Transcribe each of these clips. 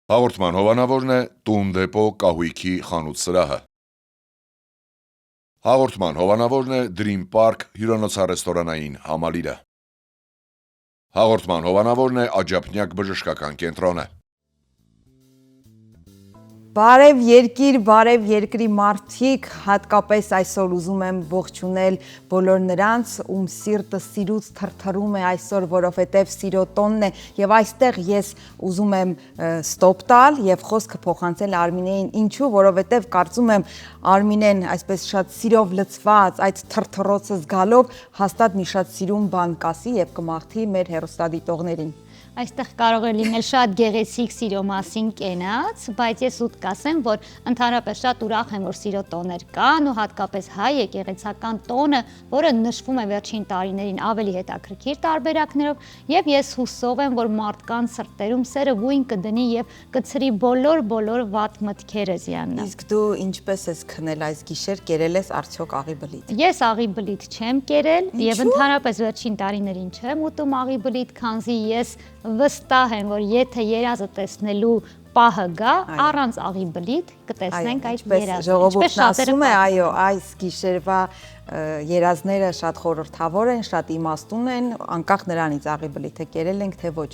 Հաղորդման հովանավորն է «Տուն դեպո կահույքի խանութ սրահը»։ Հաղորդման հովանավորն է Dream Park հյուրանոցառեստորանային համալիրը։ Հաղորդման հովանավորն է Աջափնյակ բժշկական կենտրոնը։ Բարև երկիր, բարև երկրի մարդիկ, հատկապես այսօր ուզում եմ ողջունել բոլոր նրանց, ում սիրտը սիրուց թրթռում է այսօր, որովհետև սիրո տոնն է, եւ այստեղ ես ուզում եմ ստոպ տալ եւ խոսքը փոխանցել Արմինեին, ինչու, որովհետև կարծում եմ Արմինեն այսպես շատ սիրով լցված, այդ թրթռոցը զգալով հաստատ մի շատ սիրուն բան կասի եւ կմաղթի մեր հեռուստադիտողներին։ Այստեղ կարող է լինել շատ գեղեցիկ սիրո մասին կենաց, բայց ես ուտ կասեմ, որ ընդհանրապես շատ ուրախ եմ, որ սիրո տոներ կան ու հատկապես հայ եկեղեցական տոնը, որը նշվում է վերջին տարիներին ավելի հետաքրքիր տարբերակներով, եւ ես հուսով եմ, որ մարդկանց սրտերում սերը գույն կդնի եւ կցրի բոլոր վատ մտքերը Զիաննա։ Իսկ դու ինչպես ես քնել այս գիշեր, կերել ես արդյոք աղի բլիթ։ Ես աղի բլիթ չեմ կերել եւ ընդհանրապես վերջին տարիներին չեմ ուտում աղի բլիթ, քանզի ես վստահ եմ, որ եթե երազը տեսնելու պահը գա, առանց աղի բլիթ կտեսնենք այդ երազը։ Ժողովուրդն ասում է, այո, այս գիշերվա երազները շատ խորհրդավոր են, շատ իմաստուն են, անկախ նրանից աղի բլիթը կերել ենք թե ոչ։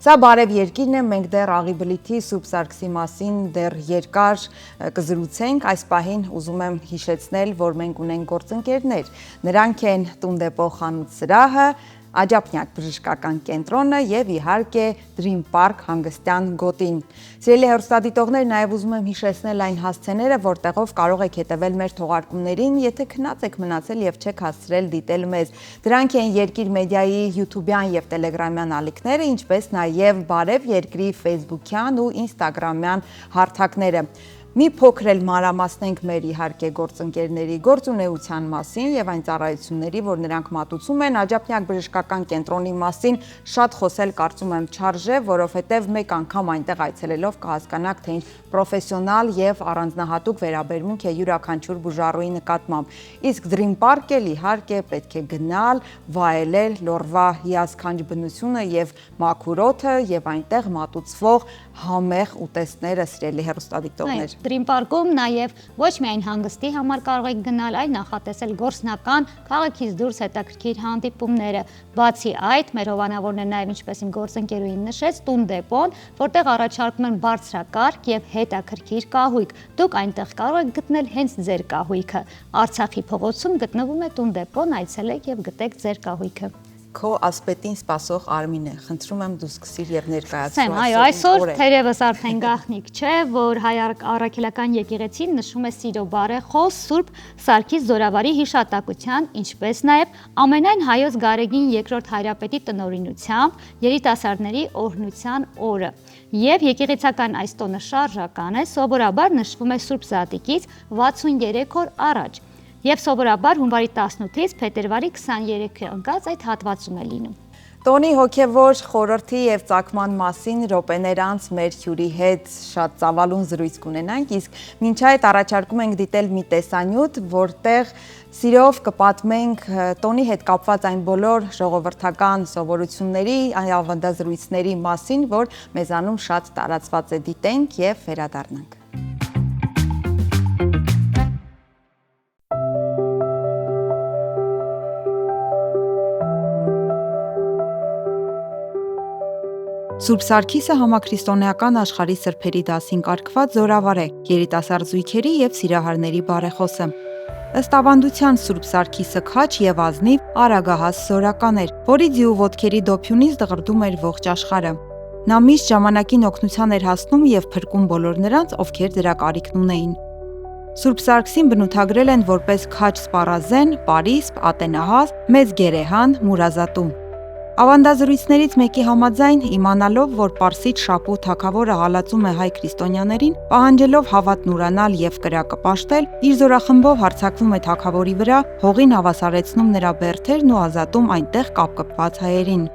Սա բարև երկիրն է, մենք դեռ աղի բլիթի Սուրբ Սարգսի մասին դեռ երկար կզրուցենք, այս պահին ուզում եմ հիշեցնել, որ մենք ունենք գործընկերներ, նրանք են Տուն դեպո խանութ սրահը, Աջափնյակ բժշկական կենտրոնը եւ իհարկե Dream Park հանգստյան գոտին։ Սիրելի հեռուստադիտողներ, նաեւ ուզում եմ հիշեցնել այն հասցեները, որտեղով կարող եք հետևել մեր թողարկումներին, եթե քնած եք մնացել եւ չեք հասցրել դիտել մեզ։ Դրանք են Երկիր մեդիայի YouTube-յան եւ Telegram-յան ալիքները, ինչպես նաեւ Բարև երկրի Facebook-յան ու Instagram-յան հարթակները։ Մի փոքր էլ մանրամասնենք մեր իհարկե գործընկերների գործունեության մասին եւ այն ծառայությունների, որ նրանք մատուցում են Աջափնյակ բժշկական կենտրոնի մասին շատ խոսել կարծում եմ չարժե, որովհետեւ մեկ անգամ այնտեղ այցելելով կհասկանաք, թե ինչ պրոֆեսիոնալ եւ առանձնահատուկ վերաբերմունք է յուրաքանչյուր բուժառուի նկատմամբ։ Իսկ Dream Park-ը իհարկե պետք է գնալ, վայելել Լոռվա հիասքանչ բնությունը եւ մաքուր օդը եւ այնտեղ մատուցվող համեղ ուտեստները, սիրելի հեռուստադիտողներ։ Dream Park-ում նաև ոչ միայն հանգստի համար կարող եք գնալ, այլ նախատեսել գործնական, քաղաքից դուրս հետաքրքիր հանդիպումները։ Բացի այդ, մեր հովանավորն է նաև ինչպես իմ գործընկերուհին նշեց, Տուն դեպոն, որտեղ առաջարկում են բարձրակարգ եւ հետաքրքիր կահույք։ Դուք այնտեղ կարող եք գտնել հենց ձեր կահույքը։ Արցախի փողոցում գտնվում է Տուն դեպոն, այցելեք եւ գտեք ձեր կահույքը։ Քո ասպետին սպասող Արմինե, խնդրում եմ դու սկսիր եւ ներկայացրու այո, այսօր թերևս արդեն գաղտնիք չէ, որ հայ առաքելական եկեղեցին նշում է սիրո բարեխոս Սուրբ Սարգիս Զորավարի հիշատակության, ինչպես նաեւ ամենայն հայոց Գարեգին II հայրապետի տնօրինությամբ երիտասարդների օրհնության օրը։ Եվ եկեղեցական այս տոնը շարժական է, սովորաբար նշվում է Սուրբ Զատիկից 63 օր առաջ։ Եվ սովորաբար հունվարի 18-ից փետրվարի 23-ը ընկած այդ հատվածում է լինում։ Տոնի հոգևոր խորհրդի եւ ծագման մասին րոպեներ անց մեր հյուրի հետ շատ ծավալուն զրույց կունենանք, իսկ մինչ այդ առաջարկում ենք դիտել մի տեսանյութ, որտեղ սիրով կպատմենք տոնի հետ կապված այն բոլոր ժողովրդական սովորությունների, ավանդազրույցների մասին, որ մեզանում շատ տարածված է, դիտենք եւ վերադառնանք։ Սուրբ Սարգիսը համաքրիստոնեական աշխարհի սրբերի դասին կարգված զորավար է, երիտասարդ զույգերի եւ սիրահարների բարեխոսը։ Ըստ ավանդության Սուրբ Սարգիսը քաչ եւ ազնիվ արագահաս զորական էր, որի ձիու ոտքերի դոփյունից դղրդում էր ողջ աշխարհը։ Նա միշտ ժամանակին օգնության էր հասնում եւ փրկում բոլոր նրանց, ովքեր դրա կարիքն ունեին։ Սուրբ Սարգսին բնութագրել են որպես քաչ սպառազեն, պարիսպ, ատենահաս, մեծ գերեհան, մուրազատու։ Ավանդազրույցներից մեկի համաձայն, իմանալով, որ Պարսից Շապու թագավորը հալածում է հայ քրիստոնյաներին, պահանջելով հավատն ուրանալ եւ կրակը պաշտել, իր զորախմբով հարձակվում է թագավորի վրա, հողին հավասարեցնում նրա բերդերն ու ազատում այնտեղ կապկպված հայերին։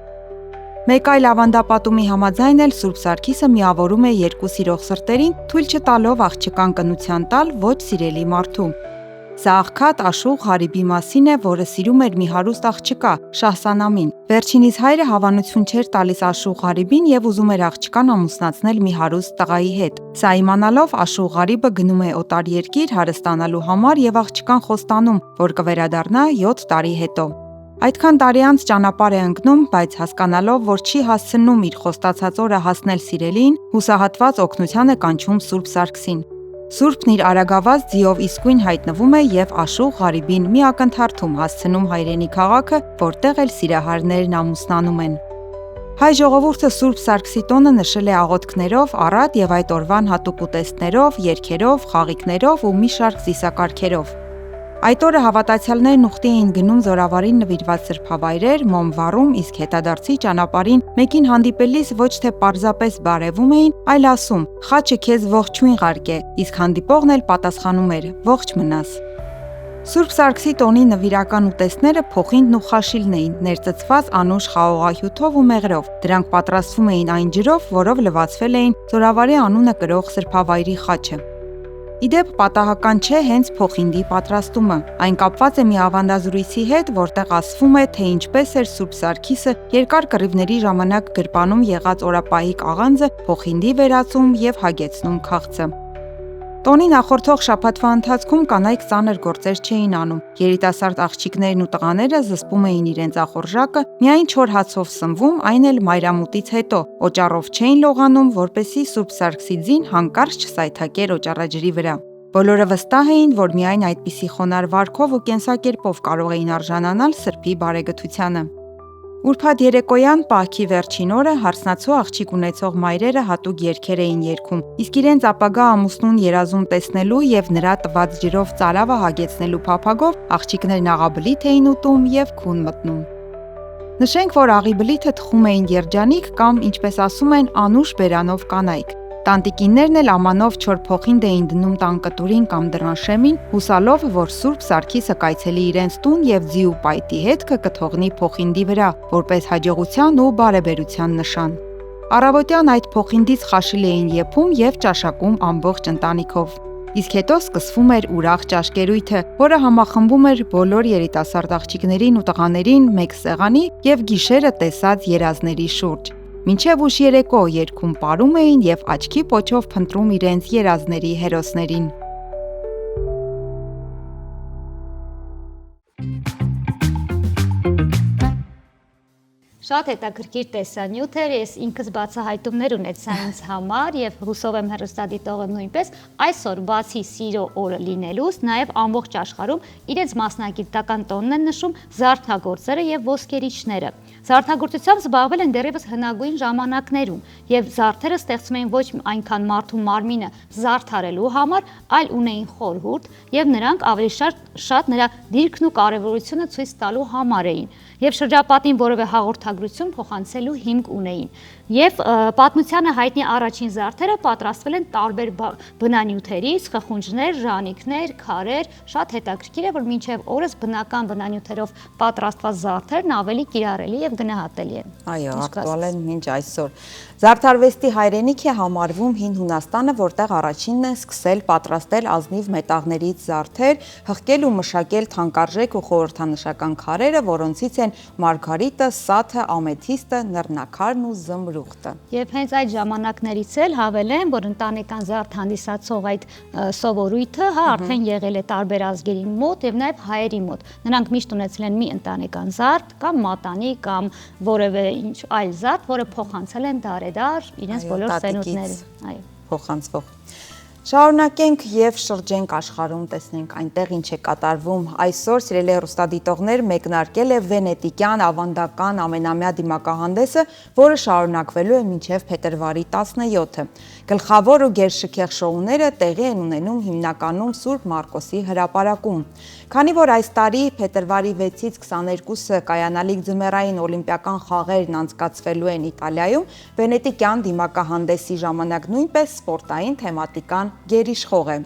Մեկ այլ ավանդապատումի համաձայն էլ Սուրբ Սարգիսը միավորում է երկու սիրող սրտերին, թույլ չտալով աղջկան կնության տալ ոչ սիրելի մարդու։ Սա աղքատ Աշուղ Ղարիբի մասին է, որը սիրում էր մի հարուստ աղջկա՝ Շահսանամին։ Վերջինիս հայրը հավանություն չէր տալիս Աշուղ Ղարիբին եւ ուզում էր աղջկան ամուսնացնել մի հարուստ տղայի հետ։ Սա իմանալով Աշուղ Ղարիբը գնում է օտար երկիր հարստանալու համար եւ աղջկան խոստանում, որ կվերադառնա 7 տարի հետո։ Այդքան տարի անց ճանապարհ է ընկնում, բայց հասկանալով, որ չի հասցնում իր խոստացած օրը հասնել սիրելին, հուսահատված օգնության է կանչում Սուրբ Սարգսին։ Սուրբն իր արագավազ ձիով իսկույն հայտնվում է եւ Աշուղ Ղարիբին մի ակնթարթում հասցնում հայրենի քաղաքը, որտեղ էլ սիրահարներն ամուսնանում են։ Հայ ժողովուրդը Սուրբ Սարգսի տոնը նշել է աղոթքներով, առատ եւ այդ օրվան հատուկ ուտեստներով, երգերով, խաղիկներով ու մի շարք զիսակարգերով։ Այդ օրը հավատացյալներն ուխտի էին գնում զորավարին նվիրված սրբավայրեր, մոմ վառում, իսկ հետադարձի ճանապարհին մեկին հանդիպելիս ոչ թե պարզապես բարևում էին, այլ ասում. «Խաչը քեզ ողջույն ղարկե», իսկ հանդիպողն էլ պատասխանում էր. «Ողջ մնաս»։ Սուրբ Սարգսի տոնի նվիրական ուտեստները փոխինդն ու խաշիլն էին, ներծծված անուշ խաղողահյութով ու մեղրով։ Դրանք պատրաստվում էին այն ջրով, որով լվացվել էին զորավարի անունը կրող սրբավայրի խաչը։ Իդեպ պատահական չէ հենց փոխինդի պատրաստումը։ Այն կապված է մի ավանդազրույցի հետ, որտեղ ասվում է, թե ինչպես էր Սուրբ Սարգիսը երկար կռիվների ժամանակ գրպանում եղած օրապահիկ աղանձը փոխինդի վերածում եւ հագեցնում քաղցը։ Տոնի նախորդող շաբաթվա ընթացքում կանայք ծանր գործեր չէին անում։ Երիտասարդ աղջիկներն ու տղաները զսպում էին իրենց ախորժակը, միայն չոր հացով սնվում, այն էլ մայրամուտից հետո։ Օճառով չէին լողանում, որպեսզի Սուրբ Սարգսի ձին հանկարծ չսայթաքեր օճառաջրի վրա։ Բոլորը վստահ էին, որ միայն այդպիսի խոնար վարքով ու կենսակերպով կարող էին արժանանալ սրբի բարեգթությանը։ Ուրբաթ երեկոյան պահքի վերջին օրը հարսնացու աղջիկ ունեցող մայրերը հատուկ երգեր էին երգում, իսկ իրենց ապագա ամուսնուն երազում տեսնելու եւ նրա տված ջրով ծարավը հագեցնելու փափագով աղջիկներն աղաբլիթ էին ուտում եւ քուն մտնում։ Նշենք, որ աղի բլիթը թխում էին երջանիկ կամ, ինչպես ասում են, անուշ բերանով կանայք։ Տանտիկիններն էլ ամանով չոր փոխինդ էին դնում տան կտուրին կամ դռան շեմին, հուսալով, որ Սուրբ Սարգիսը կայցելի իրենց տուն եւ ձի ու պայտի հետքը կթողնի փոխինդի վրա, որպես հաջողության ու բարեբերության նշան։ Առավոտյան այդ փոխինդից խաշիլ էին եփում եւ ճաշակում ամբողջ ընտանիքով։ Իսկ հետո սկսվում էր ուրախ ճաշկերույթը, որը համախմբում էր բոլոր երիտասարդ աղջիկներին ու տղաներին մեկ սեղանի եւ գիշերը տեսած երազների շուրջ։ Մինչև ուշ երեկո երգում պարում էին եւ աչքի պոչով փնտրում իրենց երազների հերոսներին։ Շատ հետաքրքիր տեսանյութ էր, ես ինքս բացահայտումներ ունեցա ինձ համար եւ հուսով եմ հեռուստադիտողը նույնպես այսօր բացի սիրո օրը լինելուց նաեւ ամբողջ աշխարհում իրենց մասնագիտական տոնն են նշում զարդագործերը եւ ոսկերիչները։ Զարդագործությամբ զբաղվել են դեռևս հնագույն ժամանակներում եւ զարդերը ստեղծում էին ոչ այնքան մարդու մարմինը զարդարելու համար, այլ ունեին խորհուրդ եւ նրանք ավելի շատ նրա դիրքն ու կարեւորությունը ցույց տալու համար էին եւ շրջապատին որևէ հաղորդագրություն փոխանցելու հիմք ունեին։ Եվ պատմությանը հայտնի առաջին զարդերը պատրաստվել են տարբեր բնանյութերից, խխունջներ, ժանիքներ, քարեր, շատ հետաքրքիր է, որ մինչև օրս բնական բնանյութերով պատրաստված զարդերն ավելի կիրառելի եւ գնահատելի են։ Այո, ակտուալ են մինչ այսօր։ Զարդարվեստի հայրենիք է համարվում Հին Հունաստանը, որտեղ առաջինն է սկսել պատրաստել ազնիվ մետաղներից զարդեր, հղկել ու մշակել թանկարժեք ու խորհրդանշական քարերը, որոնցից են մարգարիտը, սաթը, ամեթիստը, նռնակարն ու զմրուխտը։ Եվ հենց այդ ժամանակներից էլ հավելեմ, որ ընտանեկան զարդ հանդիսացող այդ սովորույթը արդեն եղել է տարբեր ազգերի մոտ եւ նաեւ հայերի մոտ։ Նրանք միշտ ունեցել են մի ընտանեկան զարդ կամ մատանի կամ որևէ ինչ այլ զարդ, որը փոխանցել են դարեդար իրենց բոլոր սերունդները։ Այո, փոխանցվող։ Շարունակենք եւ շրջենք աշխարհում, տեսնենք այնտեղ ինչ է կատարվում։ Այսօր սիրելի հեռուստադիտողներ մեկնարկել է վենետիկյան ավանդական ամենամյա դիմակահանդեսը, որը շարունակվելու է մինչև փետրվարի 17-ը։ Գլխավոր ու գերշքեղ շոուները տեղի են ունենում հիմնականում Սուրբ Մարկոսի հրապարակում։ Քանի որ այս տարի փետրվարի 6-ից 22-ը կայանալիք ձմեռային օլիմպիական խաղերն անցկացվելու են Իտալիայում, վենետիկյան դիմակահանդեսի ժամանակ նույնպես սպորտային թեմատիկան գերիշխող է։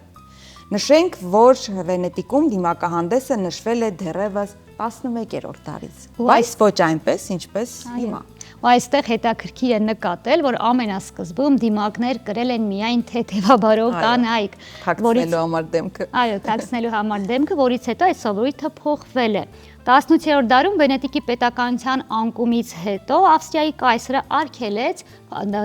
Նշենք, որ Վենետիկում դիմակահանդեսը նշվել է դեռևս 11-րդ դարից, բայց ոչ այնպես, ինչպես հիմա։ ու այստեղ հետաքրքիր է նկատել, որ ամենասկզբում դիմակներ կրել են միայն թեթևաբարոյ կանայք, թաքցնելու համար դեմքը։ Այո, թաքցնելու համար դեմքը, որից հետո այդ սովորույթը փոխվել է։ 18-րդ դարում Վենետիկի պետականության անկումից հետո Ավստրիայի կայսրը արգելեց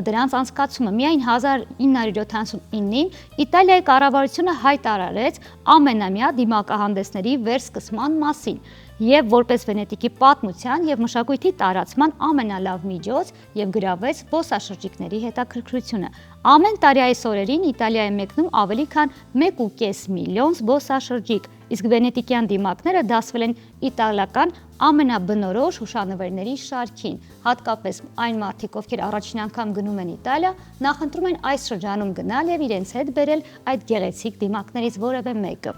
դրանց անցկացումը։ Միայն 1979-ին Իտալիայի կառավարությունը հայտարարեց ամենամյա դիմակահանդեսների վերսկսման մասին եւ որպես Վենետիկի պատմության եւ մշակույթի տարածման ամենալավ միջոց եւ գրավեց զբոսաշրջիկների հետաքրքրությունը։ Ամեն տարի այս օրերին Իտալիա է մեկնում ավելի քան 1.5 միլիոն զբոսաշրջիկ, իսկ վենետիկյան դիմակները դասվել են իտալական ամենաբնորոշ հուշանվերների շարքին։ Հատկապես այն մարդիկ, ովքեր առաջին անգամ գնում են Իտալիա, նախընտրում են այս շրջանում գնալ եւ իրենց հետ բերել այդ գեղեցիկ դիմակներից որևէ մեկը։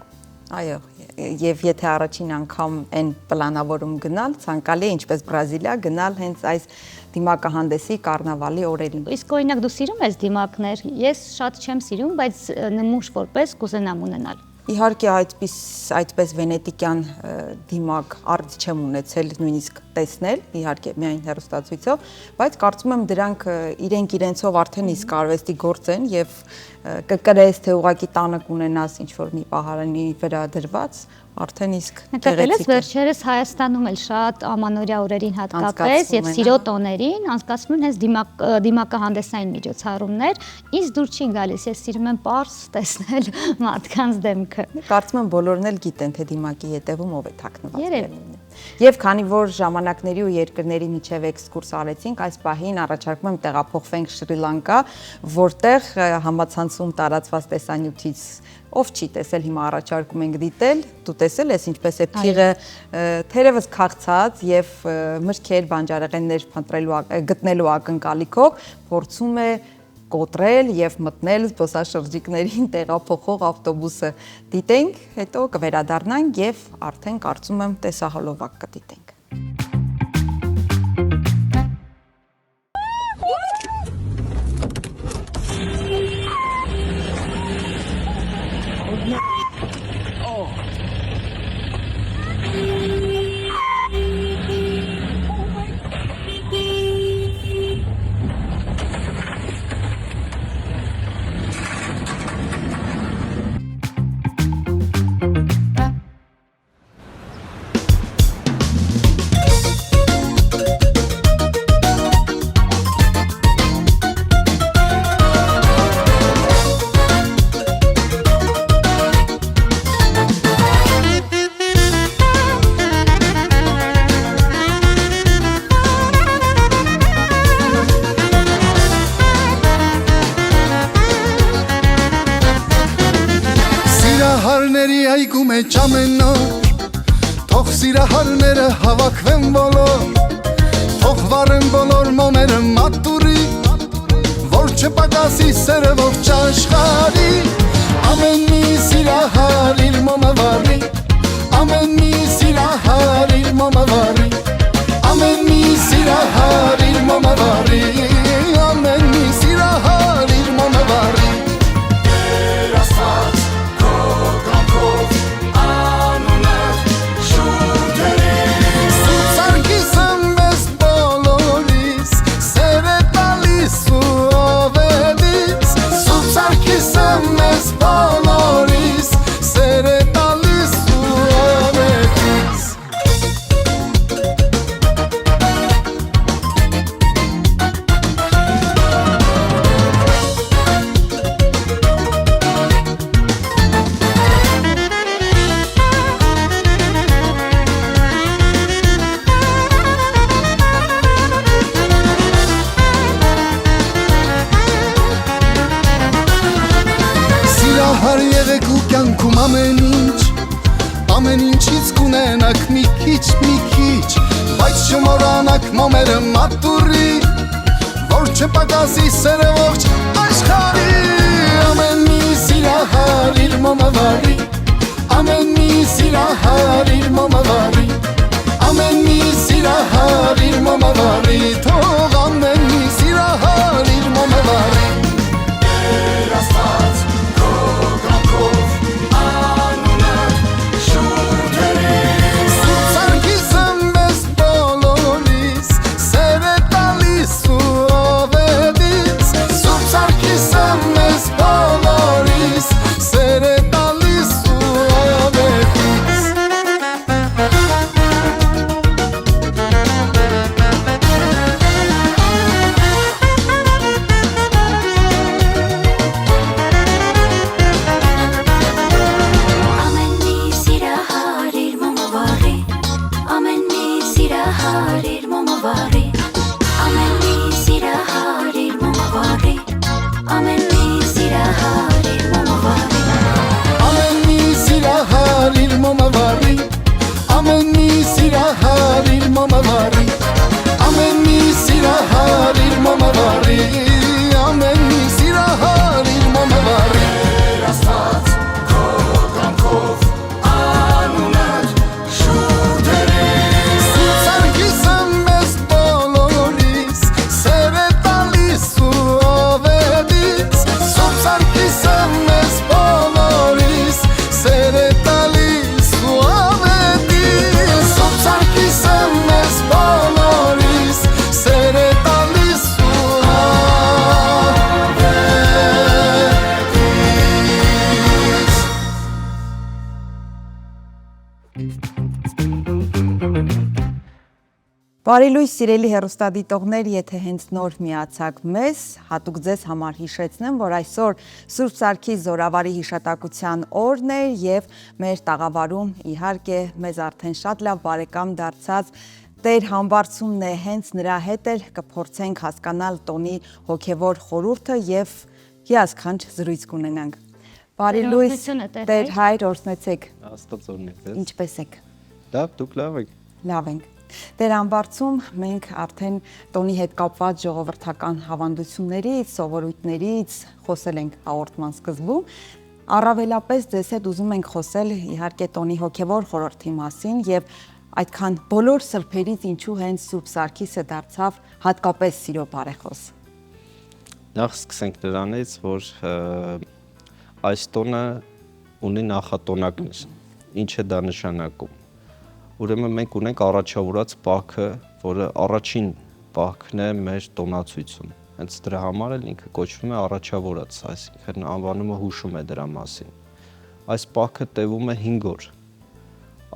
Այո, եւ եթե առաջին անգամ են պլանավորում գնալ, ցանկալի է ինչպես Բրազիլիա գնալ հենց այս դիմակահանդեսի կառնավալի օրերին։ Իսկ օրինակ դու սիրում ես դիմակներ? Ես շատ չեմ սիրում, բայց նմուշ որպես կուզենամ ունենալ։ Իհարկե այդպես վենետիկյան դիմակ արդ չեմ ունեցել նույնիսկ տեսնել, իհարկե միայն հեռուստացույցով, բայց կարծում եմ դրանք իրենցով արդեն իսկ արվեստի գործ են եւ կկրես թե ուղակի տանը կունենաս ինչ որ մի պահարանի վրա դրված, արդեն իսկ գեղեցիկ է։ Վերջերս Հայաստանում էլ շատ ամանորյա օրերին հատկապես եւ սիրո տոներին անցկացնում են հենց դիմակահանդեսային միջոցառումներ, ինձ դուր չի գալիս, ես սիրում եմ պարզ տեսնել մարդկանց դեմքը։ Կարծում եմ բոլորն էլ գիտեն թե դիմակի հետևում ով է թաքնված։ Երևի։ Եվ քանի որ ժամանակների ու երկրների միջև էքսկուրս արեցինք, այս պահին առաջարկում եմ տեղափոխվենք Շրի Լանկա, որտեղ համացանցում տարածված տեսանյութից ով չի տեսել, հիմա առաջարկում ենք դիտել, դու տեսել ես ինչպես է փիղը թերևս քաղցած եւ մրգեր, բանջարեղեններ գտնելու ակնկալիքով փորձում է կոտրել եւ մտնել զբոսաշրջիկներին տեղափոխող ավտոբուսը։ Դիտենք, հետո կվերադառնանք եւ արդեն կարծում եմ տեսահոլովակ կդիտենք։ Այգում է ճամենոր, թող սիրահարները հավաքվեն բոլոր, թող վարեն բոլոր մոմերը մատուրի, որ չպակասի սերը ողջ աշխարհի, ամեն մի սիրահար իր մոմը վարի, ամեն մի սիրահար իր մոմը վարի, ամեն մի սիրահար իր մոմը վարի, ամեն մի սիրահար իր մոմը վարի։ Կյանքում ամեն ինչից կունենաք մի քիչ, բայց չմոռանաք մոմերը մատուրի, որ չպակասի սերը ողջ աշխարհի, ամեն մի սիրահար իր մոմը վարի, ամեն մի սիրահար իր մոմը վարի, ամեն մի սիրահար իր մոմը վարի, թող ամեն մի սիրահար իր մոմը վարի։ Սուտ սարքիս եմ ես բոլորիս, սեր է տալիս Բարի լույս սիրելի հեռուստադիտողներ, եթե հենց նոր միացաք մեզ, հատուկ ձեզ համար հիշեցնեմ, որ այսօր Սուրբ Սարգիս Զորավարի հիշատակության օրն է եւ մեր տաղավարում իհարկե մեզ արդեն շատ լավ բարեկամ դարձած Տեր Համբարձումն է, հենց նրա հետ էլ կփորձենք հասկանալ տոնի հոգևոր խորհուրդը եւ հիասքանչ զրույց կունենանք։ Բարի լույս Տեր Հայր, օրհնեցեք։ Աստված օրհնեցեք։ Ինչպե՞ս եք։ Լավ, դուք լավ եք։ Լավ ենք։ Տեր Համբարձում մենք արդեն տոնի հետ կապված ժողովրդական հավանդություններից, սովորույթներից խոսել ենք հաղորդման սկզբում։ Առավելապես ձեզ հետ ուզում ենք խոսել իհարկե տոնի հոգևոր խորհրդի մասին եւ այդքան բոլոր սրբերից ինչու հենց Սուրբ Սարգիսը դարձավ հատկապես սիրո բարեխոս։ Նախ սկսենք նրանից, որ այս տոնը ունի նախատոնակներ։ Ինչ է դա նշանակում։ Ուրեմն մենք ունենք առաջավորած պահքը, որը առաջին պահքն է մեր տոնացույցում։ Հենց դրա համար էլ ինքը կոչվում է առաջավորած, այսինքն անվանումը հուշում է դրա մասին։ Այս պահքը տևում է 5 օր։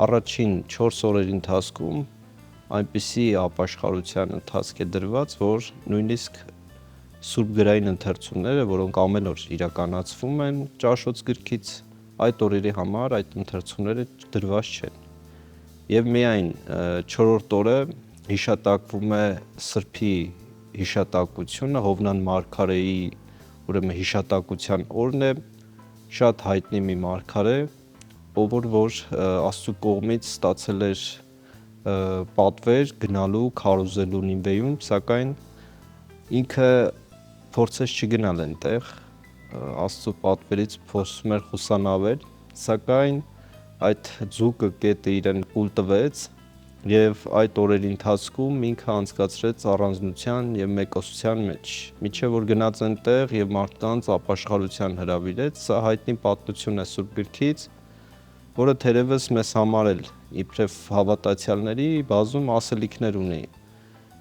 Առաջին 4 օրերի ընթացքում այնպիսի ապաշխարության ընթացք է դրված, որ նույնիսկ սուրբ գրային ընթերցումները, որոնք ամեն օր իրականացվում են ճաշոց գրքից, այդ օրերի համար այդ ընթերցումները դրված չեն։ Եվ միայն 4-րդ օրը հիշատակվում է Սրբի հիշատակությունը, Հովնան մարգարեի ուրեմն հիշատակության օրն է, շատ հայտնի մի մարգարե, ով որ Աստծո կողմից ստացել էր պատվեր գնալու քարոզելու Նինվեում, սակայն ինքը փորձեց չգնալ այնտեղ, Աստծո պատվերից փորձում էր խուսանավել, սակայն այդ ձուկը կետը իրեն կուլ տվեց եւ այդ օրերի ընթացքում ինքը անցկացրեց առանձնության եւ մեկոսության մեջ, միջև որ գնաց այնտեղ եւ մարդկանց ապաշխարության հրավիրեց, սա հայտնի պատմություն է Սուրբ գրքից, որը թերևս մեզ համար էլ իբրև հավատացյալների բազում ասելիքներ ունի։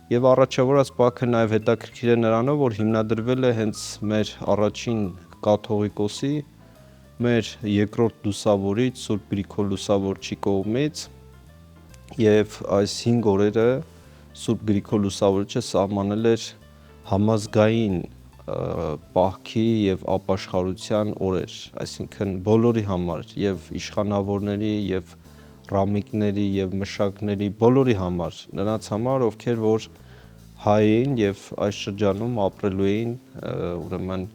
Եվ առաջավորած պահքը նաև հետաքրքիր է նրանով, որ հիմնադրվել է հենց մեր առաջին կաթողիկոսի, մեր երկրորդ լուսավորիչ Սուրբ Գրիգոր Լուսավորչի կողմից, եւ այս 5 օրերը Սուրբ Գրիգոր Լուսավորիչը սահմանել էր համազգային պահքի եւ ապաշխարության օրեր, այսինքն բոլորի համար, եւ իշխանավորների, եւ ռամիկների, եւ մշակների, բոլորի համար, նրանց համար, ովքեր որ հայ էին եւ այս շրջանում ապրելու էին, ուրեմն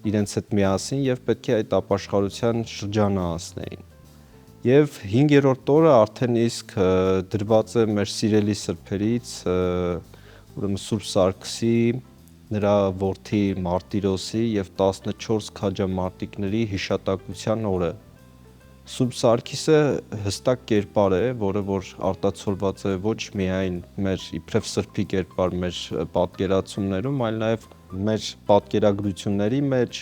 իրենց հետ միասին եւ պետք է այդ ապաշխարության շրջանը անցնեին։ Եվ 5-րդ օրը արդեն իսկ դրված է մեր սիրելի սրբերից, ուրեմն Սուրբ Սարգսի, նրա որդի Մարտիրոսի եւ 14 քաջամարտիկների հիշատակության օրը։ Սուրբ Սարգիսը հստակ կերպար է, որը որ արտացոլված է ոչ միայն մեր իբրև սրբի կերպար մեր պատկերացումներում, այլ նաեւ մեր պատկերագրությունների մեջ,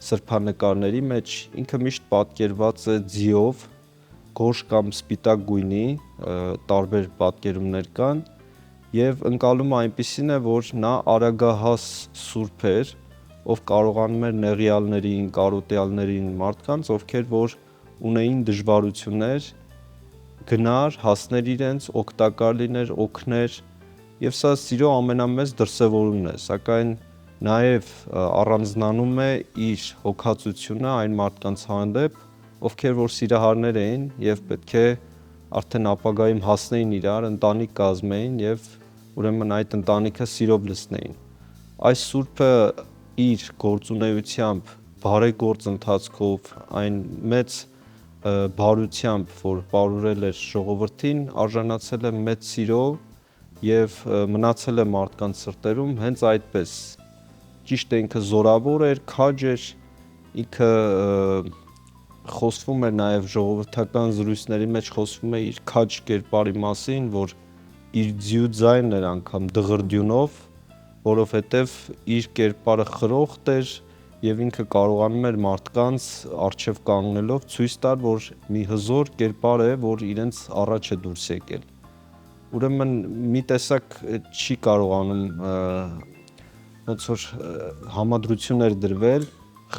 սրբանկարների մեջ, ինքը միշտ պատկերված է ձիով, գորշ կամ սպիտակ գույնի, տարբեր պատկերումներ կան, եւ ընկալումը այնպիսին է, որ նա արագահաս սուրբ էր, ով կարողանում էր նեղյալներին, կարոտյալներին, մարդկանց, ովքեր որ ունեին դժվարություններ, գնար, հասներ իրենց, օգտակար լիներ, օգներ, եւ սա սիրո ամենամեծ դրսևորումն է, սակայն նաեւ առանձնանում է իր հոգացությունը այն մարդկանց հանդեպ, ովքեր որ սիրահարներ էին եւ պետք է արդեն ապագայում հասնեին իրար, ընտանիք կազմեին եւ ուրեմն այդ ընտանիքը սիրով լցնեին։ Այս սուրբը իր գործունեությամբ, բարեգործ ընթացքով, այն մեծ բարությամբ, որ բարուրել էր ժողովրդին, արժանացել է մեծ սիրով եւ մնացել է մարդկանց սրտերում հենց այդպես։ Ճիշտ է, ինքը զորավոր էր, քաջ էր, ինքը խոսվում է նաև ժողովրդական զրույցների մեջ խոսվում է իր քաջ կերպարի մասին, որ իր ձյու ձայնն էր անգամ դղրդյունով, որովհետև իր կերպարը խրոխտ էր եւ ինքը կարողանում էր մարդկանց արժեվ կանգնելով ցույց տալ, որ մի հզոր կերպար է, որ իրենց առաջ է դուրս եկել։ Ուրեմն մի տեսակ չի կարողանում ոնց որ համադրություններ դրվել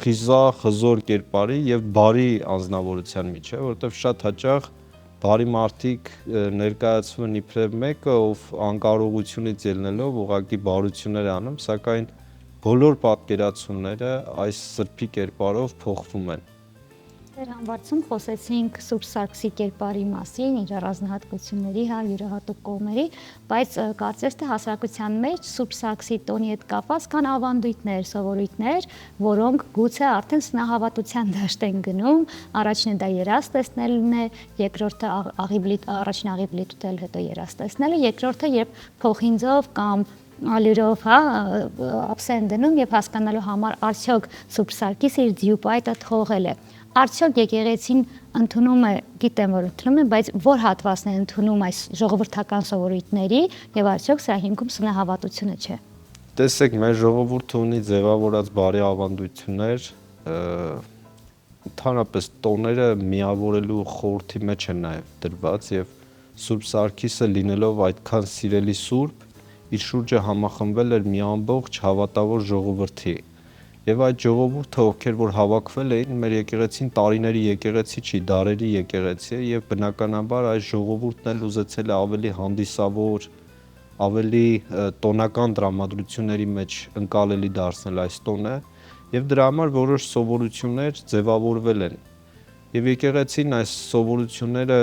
խիզախ, հզոր կերպարի եւ բարի անձնավորության միջեւ, որովհետեւ շատ հաճախ բարի մարդիկ ներկայացվում են իբրև մեկը, ով անկարողությունից ելնելով ուղղակի բարություններ անում, սակայն բոլոր պատկերացումները այս սրբի կերպարով փոխվում են։ Մեր համբարձում խոսեցինք Սուրբ Սարգսի կերպարի մասին, իր առանձնահատկությունների, յուրահատուկ կողմերի, բայց կարծես թե հասարակության մեջ Սուրբ Սարգսի տոնի հետ կապված կան ավանդույթներ, սովորույթներ, որոնք գուցե արդեն սնահավատության դաշտ են գնում, առաջինը դա երազ տեսնելն է, երկրորդը առաջին աղի բլիթ ուտել, հետո երազ տեսնելը, երկրորդը երբ փոխինձով կամ ալյուրով ափսեն դնում եւ հասկանալու համար արդյոք Սուրբ Սարգիսը իր դյուպայտը թողել է։ Արդյոք եկեղեցին ընդունում է, գիտեմ որ ընդունում է, բայց որ հատվածն է ընդունում այս ժողովրդական սովորույթների եւ արդյոք սրա հիմքում սնահավատությունը չէ։ Տեսեք, մեր ժողովուրդը ունի ձևավորած բարի ավանդույթներ, ընդհանրապես տոները միավորելու խորհրդի մեջ են նաեւ դրված եւ Սուրբ Սարգիսը լինելով այդքան սիրելի սուրբ, իր շուրջը համախմբել էր մի ամբողջ հավատավոր ժողովրդի։ Եվ այդ ժողովուրդը, ովքեր որ հավաքվել էին, մեր եկեղեցին տարիների եկեղեցի չի, դարերի եկեղեցի է եւ բնականաբար այս ժողովուրդն էլ ուզեցել է ավելի հանդիսավոր, ավելի տոնական տրամադրությունների մեջ ընկալելի դարձնել այս տոնը եւ դրա համար որոշ սովորություններ ձևավորվել են։ Եվ եկեղեցին այս սովորությունները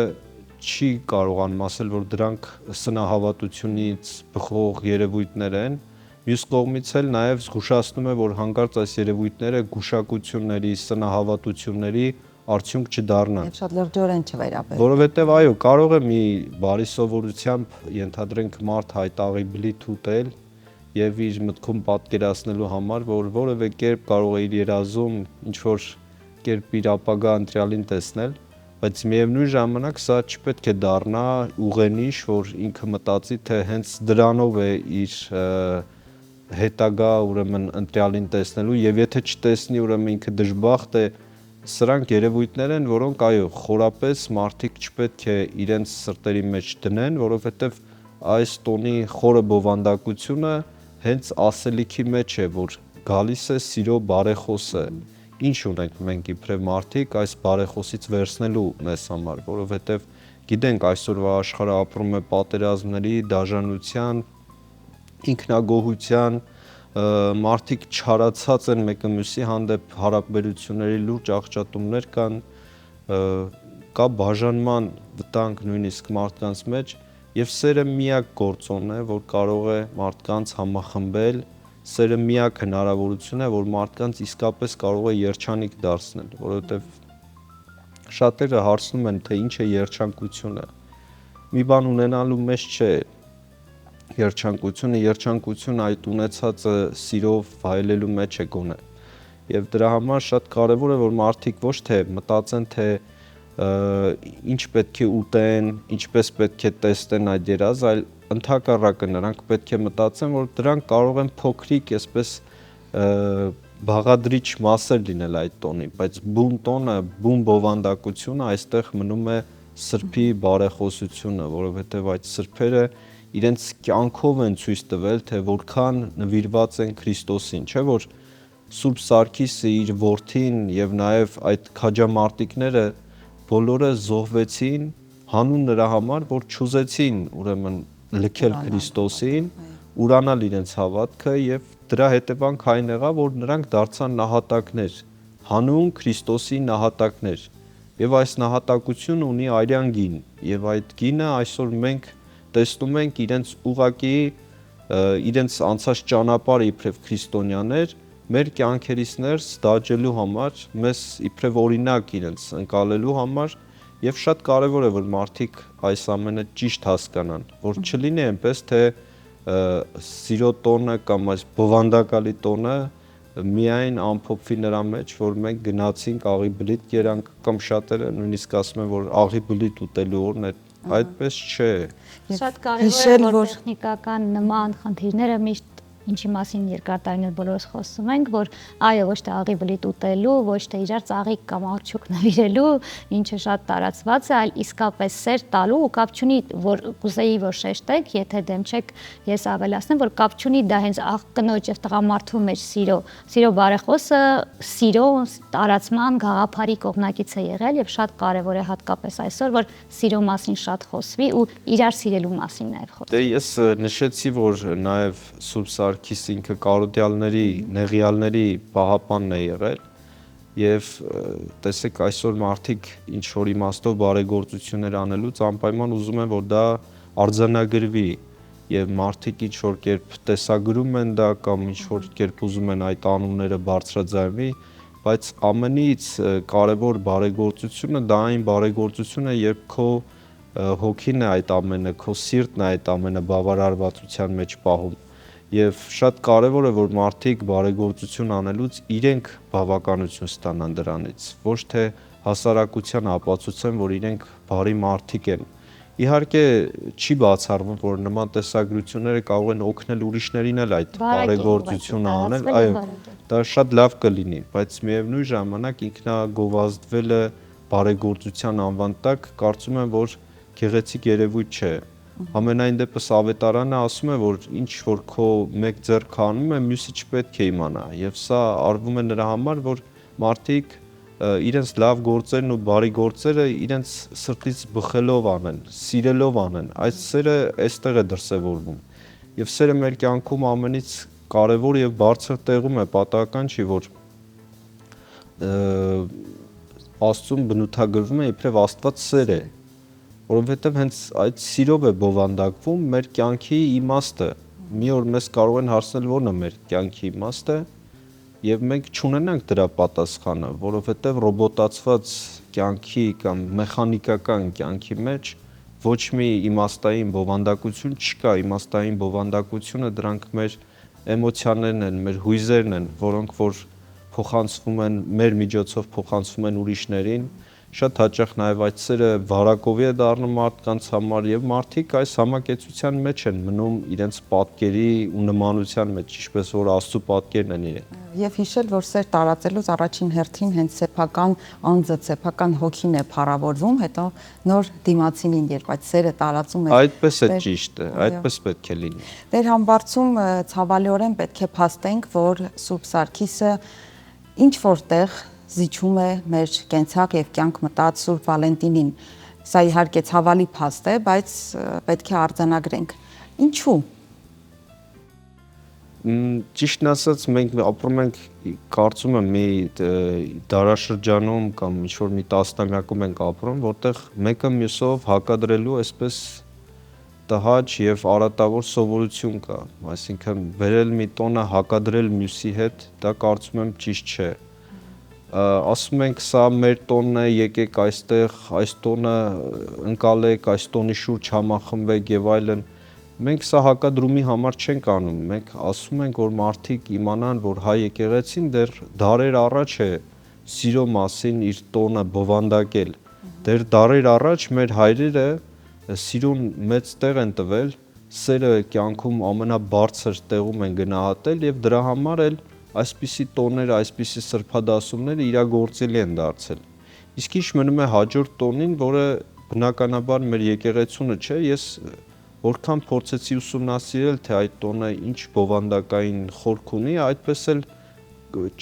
չի կարողանում ասել, որ դրանք սնահավատությունից բխող երևույթներ են։ Մյուս կողմից էլ նաև զգուշացնում է, որ հանկարծ այս երևույթները գուշակությունների, սնահավատությունների արդյունք չդառնան։ Եվ շատ լրջորեն չվերաբերվի։ Որովհետև այո, կարող է մի բարի սովորությամբ ենթադրենք մարդ հայտաղի բլիթ ուտել եւ իր մտքում պատկերացնելու համար, որ որևէ կերպ կարող է իր երազում ինչ որ կերպ իր ապագա ընտրյալին տեսնել, բայց միևնույն ժամանակ սա չպետք է դառնա ուղենիշ, որ ինքը մտածի, թե հենց դրանով է իր հետագա ուրեմն ընտրյալին տեսնելու եւ եթե չտեսնի ուրեմն ինքը դժբախտ է, սրանք երևույթներ են, որոնք այո, խորապես մարդիկ չպետք է իրենց սրտերի մեջ դնեն, որովհետեւ այս տոնի խորը բովանդակությունը հենց ասելիքի մեջ է, որ գալիս է սիրո բարեխոսը։ Ինչ ունենք մենք իբրև մարդիկ այս բարեխոսից վերցնելու մեզ համար, որովհետեւ գիտենք այսօրվա աշխարհը ապրում է պատերազմների, դաժանության, ինքնագոհության, մարդիկ չարացած են մեկը մյուսի հանդեպ, հարաբերությունների լուրջ աղճատումներ կան, կա բաժանման վտանգ նույնիսկ մարդկանց մեջ եւ սերը միակ գործոնն է, որ կարող է մարդկանց համախմբել, սերը միակ հնարավորությունն է, որ մարդկանց իսկապես կարող է երջանիկ դարձնել, որովհետեւ շատերը հարցնում են, թե ինչ է երջանկությունը։ Մի բան ունենալու մեջ չէ երջանկությունը այդ ունեցածը սիրով վայելելու մեջ է գոնե։ Եվ դրա համար շատ կարևոր է, որ մարդիկ ոչ թե մտածեն, թե ինչ պետք է ուտեն, ինչպես պետք է տեսնեն այդ երազը, այլ ընդհակառակը նրանք պետք է մտածեն, որ դրանք կարող են փոքրիկ, այսպես բաղադրիչ մասեր լինել այդ տոնի, բայց բուն տոնը, բուն բովանդակությունը այստեղ մնում է սրբի բարեխոսությունը, որովհետև այդ սրբերը իրենց կյանքով են ցույց տվել, թե որքան նվիրված են Քրիստոսին, չէ՞ որ Սուրբ Սարգիսը իր որդին եւ նաեւ այդ քաջամարտիկները բոլորը զոհվեցին հանուն նրա համար, որ չուզեցին ուրեմն լքել Քրիստոսին, ուրանալ իրենց հավատքը եւ դրա հետևանք այն եղավ, որ նրանք դարձան նահատակներ, հանուն Քրիստոսի նահատակներ։ Եվ այս նահատակությունը ունի արյան գին, եւ այդ գինը այսօր մենք տեսնում ենք իրենց ուղակի իրենց անցած ճանապարհը իբրև քրիստոնյաներ մեր կյանքերից ներս դաջելու համար, մեզ իբրև օրինակ իրենց ընկալելու համար եւ շատ կարեւոր է որ մարդիկ այս ամենը ճիշտ հասկանան, որ չլինի այնպես թե սիրո տոնը կամ այս բովանդակալի տոնը միայն ամփոփվի նրա մեջ, որ մենք գնացինք աղի բլիթ կերանք կամ շատերը նույնիսկ ասում են որ աղի բլիթ ուտելու օրն է, այդպես չէ։ Շատ կարևոր է որ տեխնիկական նման խնդիրները միշտ ինչի մասին երկար տարիներ բոլորս խոսում ենք, որ այո, ոչ թե աղի բլիթ ուտելու, ոչ թե իրար ծաղիկ կամ արջուկ նվիրելու, ինչը շատ տարածված է, այլ իսկապես սեր տալու ու կապ չունի, որ կուզեի որ շեշտեք, եթե դեմ չեք, ես ավելացնեմ, որ կապ չունի դա հենց աղ կնոջ եւ տղամարդու մեջ սիրո բարեխոսը սիրո տարածման գաղափարի կողմնակից է եղել եւ շատ կարեւոր է հատկապես այսօր, որ սիրո մասին շատ խոսվի ու իրար սիրելու մասին նաեւ խոսվի։ Դե ես նշեցի, որ նաեւ Սուրբ Սարգիս ինքը կարոդյալների, նեղյալների պահապանն է եղել եւ տեսեք այսօր մարդիկ ինչ որ իմաստով բարեգործություններ անելուց անպայման ուզում են, որ դա արձանագրվի եւ մարդիկ ինչ որ կերպ տեսագրում են դա կամ ինչ որ կերպ ուզում են այդ անունները բարձրաձայնվի, բայց ամենից կարևոր բարեգործությունը դա այն բարեգործությունն է, երբ քո հոգին է այդ ամենը, քո սիրտն է այդ ամենը բավարարվածության մեջ պահում։ Եվ շատ կարևոր է, որ մարդիկ բարեգործություն անելուց իրենք բավականություն ստանան դրանից, ոչ թե հասարակության ապացուցեն, որ իրենք բարի մարդիկ են։ Իհարկե չի բացառվում, որ նման տեսագրությունները կարող են օգնել ուրիշներին էլ այդ բարեգործությունը անել, այո, դա շատ լավ կլինի, բայց միևնույն ժամանակ ինքնագովազդվելը բարեգործության անվան տակ կարծում եմ, որ գեղեցիկ երևույթ չէ։ Համենայն դեպս ավետարանը ասում է, որ ինչ որ քո մեկ ձեռքը անում է, մյուսը չպետք է իմանա, եւ սա արվում է նրա համար, որ մարդիկ իրենց լավ գործերն ու բարի գործերը իրենց սրտից բխելով անեն, սիրելով անեն։ Այս սերը այստեղ է դրսևորվում։ Եվ սերը մեր կյանքում ամենից կարևոր եւ բարձր տեղում է, պատահական չի, որ Աստծուն բնութագրվում է իբրև Աստված սեր է, որովհետեւ հենց այդ սիրով է բովանդակվում մեր կյանքի իմաստը։ Մի օր մեզ կարող են հարցնել, ո՞րն է մեր կյանքի իմաստը, եւ մենք չունենանք դրա պատասխանը, որովհետեւ ռոբոտացված կյանքի կամ մեխանիկական կյանքի մեջ ոչ մի իմաստային բովանդակություն չկա։ Իմաստային բովանդակությունը դրանք մեր էմոցիաներն են, մեր հույզերն են, որոնք որ փոխանցվում են մեր միջոցով փոխանցվում են ուրիշներին։ Շատ հաճախ նաև այդ սերը վարակովի է դառնում մարդկանց համար եւ մարդիկ այս համակեցության մեջ են մնում իրենց պատկերի ու նմանության մեջ, ինչպես որ Աստծո պատկերն են իրենք։ Եվ հիշել, որ սեր տարածելուց առաջին հերթին հենց սեփական անձը, սեփական հոգին է փառավորվում, հետո նոր դիմացինին, երբ այդ սերը տարածում է։ Այդպես է ճիշտ է, այդպես պետք է լինի։ Դեր համբարձում ցավալիորեն պետք է փաստենք, որ Սուրբ Սարգիսը ինչ որտեղ զիջում է մեր կենցաղ եւ կյանք մտած Սուրբ Վալենտինին։ Սա իհարկե ցավալի փաստ է, բայց պետք է արձանագրենք։ Ինչու՞։ Ճիշտն ասած, մենք ապրում ենք, կարծում եմ, մի դարաշրջանում կամ ինչ-որ մի տասնամյակում ենք ապրում, որտեղ մեկը մյուսով հակադրելու այսպես տհաճ եւ արատավոր սովորություն կա։ Այսինքն, վերել մի տոնը հակադրել մյուսի հետ, դա կարծում եմ ճիշտ չէ։ Ասում ենք, սա մեր տոնն է, եկեք այստեղ, այս տոնը ընկալեք, այս տոնի շուրջ համախմբեք եւ այլն։ Մենք սա հակադրումի համար չենք անում, մենք ասում ենք, որ մարդիկ իմանան, որ հայ եկեղեցին դեռ դարեր առաջ է սիրո մասին իր տոնը բովանդակել։ Դեռ դարեր առաջ մեր հայրերը սիրուն մեծ տեղ են տվել, սերը կյանքում ամենաբարձր տեղում են գնահատել եւ դրա համար էլ այսպիսի տոները, այսպիսի սրբադասումները իրագործելի են դարձել։ Իսկ ինչ մնում է հաջորդ տոնին, որը բնականաբար մեր եկեղեցունը չէ, ես որքան փորձեցի ուսումնասիրել, թե այդ տոնը ինչ բովանդակային խորք ունի, այդպես էլ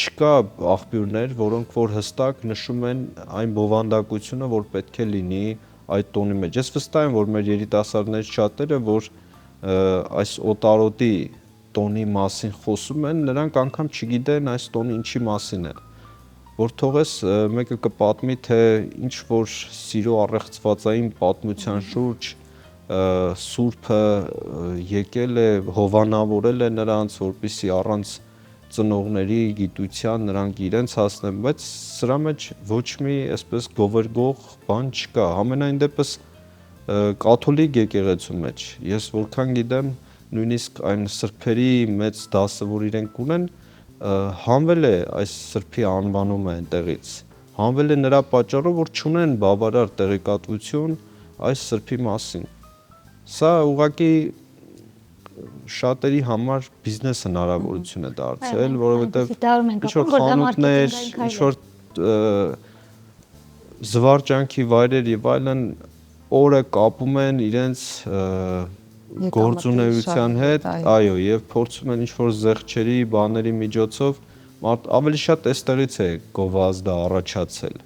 չկա աղբյուրներ, որոնք որ հստակ նշում են այն բովանդակությունը, որ պետք է լինի այդ տոնի մեջ։ Ես վստահ եմ, որ մեր երիտասարդներից շատերը, որ այս օտարոտի տոնի մասին խոսում են, նրանք անգամ չգիտեն այս տոնը ինչի մասին է։ Որ թողես մեկը կպատմի, թե ինչ որ սիրո առեղծվածային պատմության շուրջ Սուրբը եկել է, հովանավորել է նրանց, որպեսզի առանց ծնողների գիտության նրանք իրենց հասնեն, բայց սրա մեջ ոչ մի այսպես գովերգող բան չկա։ Համենայն դեպս կաթոլիկ եկեղեցու մեջ ես որքան գիտեմ, նույնիսկ այն սրբերի մեծ դասը, որ իրենք ունեն, հանվել է այս սրբի անվանումը այնտեղից։ Հանվել է նրա պատճառով, որ չունեն բավարար տեղեկատվություն այս սրբի մասին։ Սա ուղղակի շատերի համար բիզնես հնարավորություն է դարձել, որովհետև դարում են ինչ-որ կապում, որ դա խանութներ, մարքեթինգային ինչ-որ զվարճանքի վայրեր եւ այլն օրը կապում են իրենց գործունեության հետ, այո, եւ փորձում են ինչ-որ զեղչերի, բաների միջոցով ավելի շատ այստեղից է գովազդը առաջացել։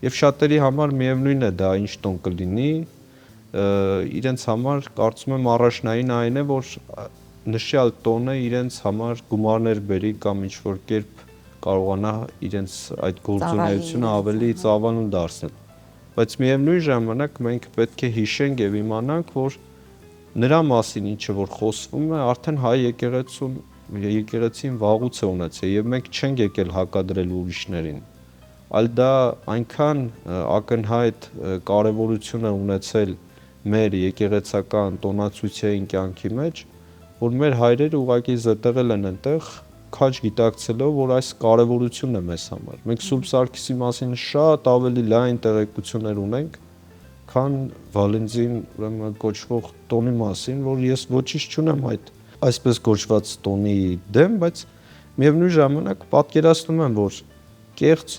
Եվ շատերի համար միևնույն է դա ինչ տոն կլինի, իրենց համար կարծում եմ առաջնային այն է, որ նշյալ տոնը իրենց համար գումարներ բերի կամ ինչ-որ կերպ կարողանա իրենց այդ գործունեությունը ավելի ծավալուն դարձնել։ Բայց միևնույն ժամանակ մենք պետք է հիշենք եւ իմանանք, որ նրա մասին ինչը որ խոսվում է, արդեն հայ եկեղեցին վաղուց է ունեցել եւ մենք չենք եկել հակադրել ուրիշներին, այլ դա այնքան ակնհայտ կարեւորություն է ունեցել մեր եկեղեցական տոնացույցային կյանքի մեջ, որ մեր հայրերը ուղղակի զտեղել են այնտեղ քաջ գիտակցելով, որ այս կարևորությունն է մեզ համար։ Մենք Սուրբ Սարգիսի մասին շատ ավելի լայն տեղեկություններ ունենք, քան Վալենտին, ուրեմն կոչվող տոնի մասին, որ ես ոչինչ չունեմ այդ այսպես կոչված տոնի դեմ, բայց միևնույն ժամանակ պատկերացնում եմ, որ կեղծ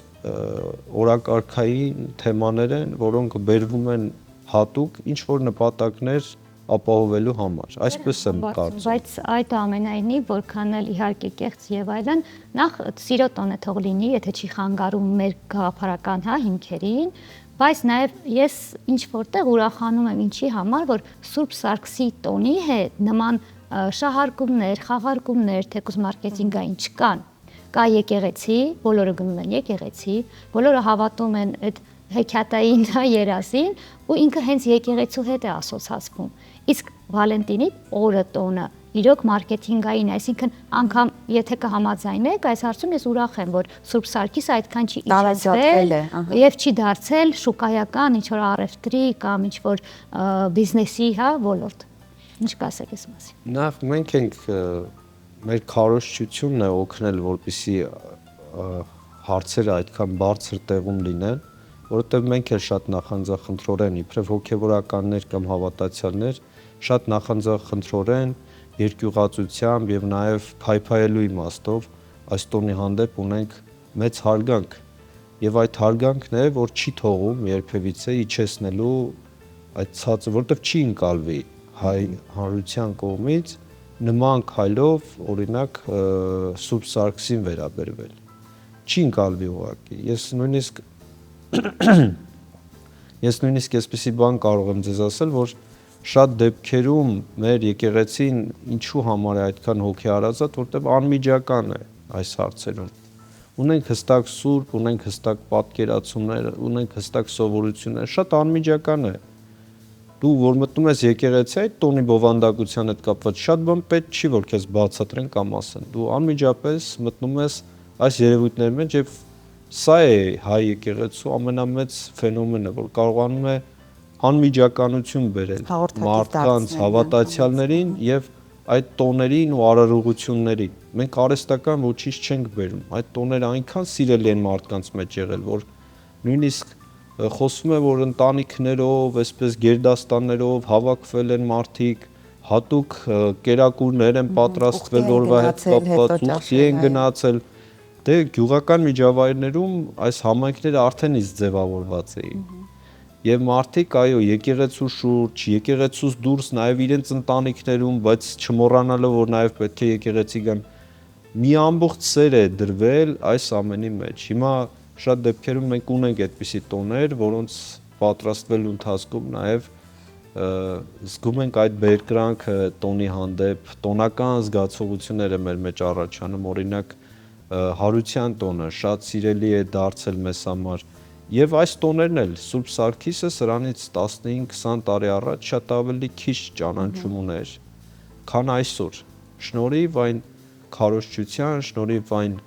օրակարգային թեմաներ են, որոնք բերվում են հատուկ ինչ որ նպատակներ ապահովելու համար։ Այսպես եմ կարծում։ Բայց այդ ամենայնի, որքան էլ իհարկե կեղծ եւ այլն, նախ սիրո տոնը թող լինի, եթե չի խանգարում մեր գաղափարական հիմքերին, բայց նաեւ ես ինչ որտեղ ուրախանում եմ ինչի համար, որ Սուրբ Սարգսի տոնի հետ նման շահարկումներ, խաղարկումներ, թեկուզ մարքեթինգային չկան։ Կա եկեղեցի, բոլորը գնում են եկեղեցի, բոլորը հավատում են այդ հեքիաթային երազին ու ինքը հենց եկեղեցու հետ է ասոցացվում։ Իսկ Վալենտինի օրը տոնը իրոք մարքեթինգային, այսինքն անգամ եթե կհամաձայնեք, այս հարցում ես ուրախ եմ, որ Սուրբ Սարգիսը այդքան չի իջեցել եւ չի դարձել շուկայական ինչ որ առևտրի կամ ինչ որ բիզնեսի, ոլորտ։ Ինչ կասեք այս մասին։ Նախ մենք ենք մեր քարոզչությունն է օգնել, որպեսզի հարցերը այդքան բարձր տեղում լինեն, որովհետև մենք էլ շատ նախանձախնդրորեն, իբրև հոգևորականներ կամ հավատացյալներ, շատ նախանձախնդրորեն երկյուղածությամբ եւ նաեւ փայփայելու իմաստով այս տոնի հանդեպ ունենք մեծ հարգանք եւ այդ հարգանքն է, որ չի թողում երբևիցե իջեցնելու այդ ցածը, որովհետեւ չի ընկալվի հայ հանրության կողմից նման քայլով օրինակ Սուրբ Սարգսին վերաբերվել։ Չի ընկալվի ուղղակի։ Ես նույնիսկ այսպիսի բան կարող եմ ձեզ ասել, որ շատ դեպքերում մեր եկեղեցին ինչու համար է այդքան հոգեհարազատ, որտեղ անմիջական է այս հարցերում։ Ունենք հստակ սուրբ, ունենք հստակ պատկերացումներ, ունենք հստակ սովորություններ, շատ անմիջական է։ Դու որ մտնում ես եկեղեցի, այդ տոնի բովանդակության հետ կապված շատ բան պետք չի, որ քեզ բացատրեն կամ ասեն։ Դու անմիջապես մտնում ես այս երևույթների մեջ եւ սա է հայ եկեղեցու ամենամեծ ֆենոմենը, որ կարողանում է անմիջականություն բերել մարդկանց, հավատացյալներին եւ այդ տոներին ու արարողություններին։ Մենք արհեստական ոչինչ չենք բերում։ Այդ տոները այնքան սիրելի են մարդկանց մեջ եղել, որ նույնիսկ խոսվում է, որ ընտանիքներով, այսպես գերդաստաններով հավաքվել են մարդիկ, հատուկ կերակուրներ են պատրաստվել, որվա հետ կապված ուխտի են գնացել։ Դե գյուղական միջավայրներում այս համայնքները արդեն իսկ ձևավորված էին։ Եվ մարդիկ, այո, եկեղեցու շուրջ, եկեղեցուց դուրս նաև իրենց ընտանիքներում, բայց չմոռանալով, որ նաև պետք է եկեղեցի գան, մի ամբողջ սեր է դրվել այս ամենի մեջ։ Հիմա շատ դեպքերում մենք ունենք այդպիսի տոներ, որոնց պատրաստվելու ընթացքում նաև զգում ենք այդ բերկրանքը տոնի հանդեպ, տոնական զգացողությունները մեր մեջ առաջանում, օրինակ հարության տոնը շատ սիրելի է դարձել մեզ համար եւ այս տոներն էլ Սուրբ Սարգիսը սրանից 15-20 տարի առաջ շատ ավելի քիչ ճանաչում ուներ, քան այսօր։ Շնորհիվ այն քարոզչության, շնորհիվ այն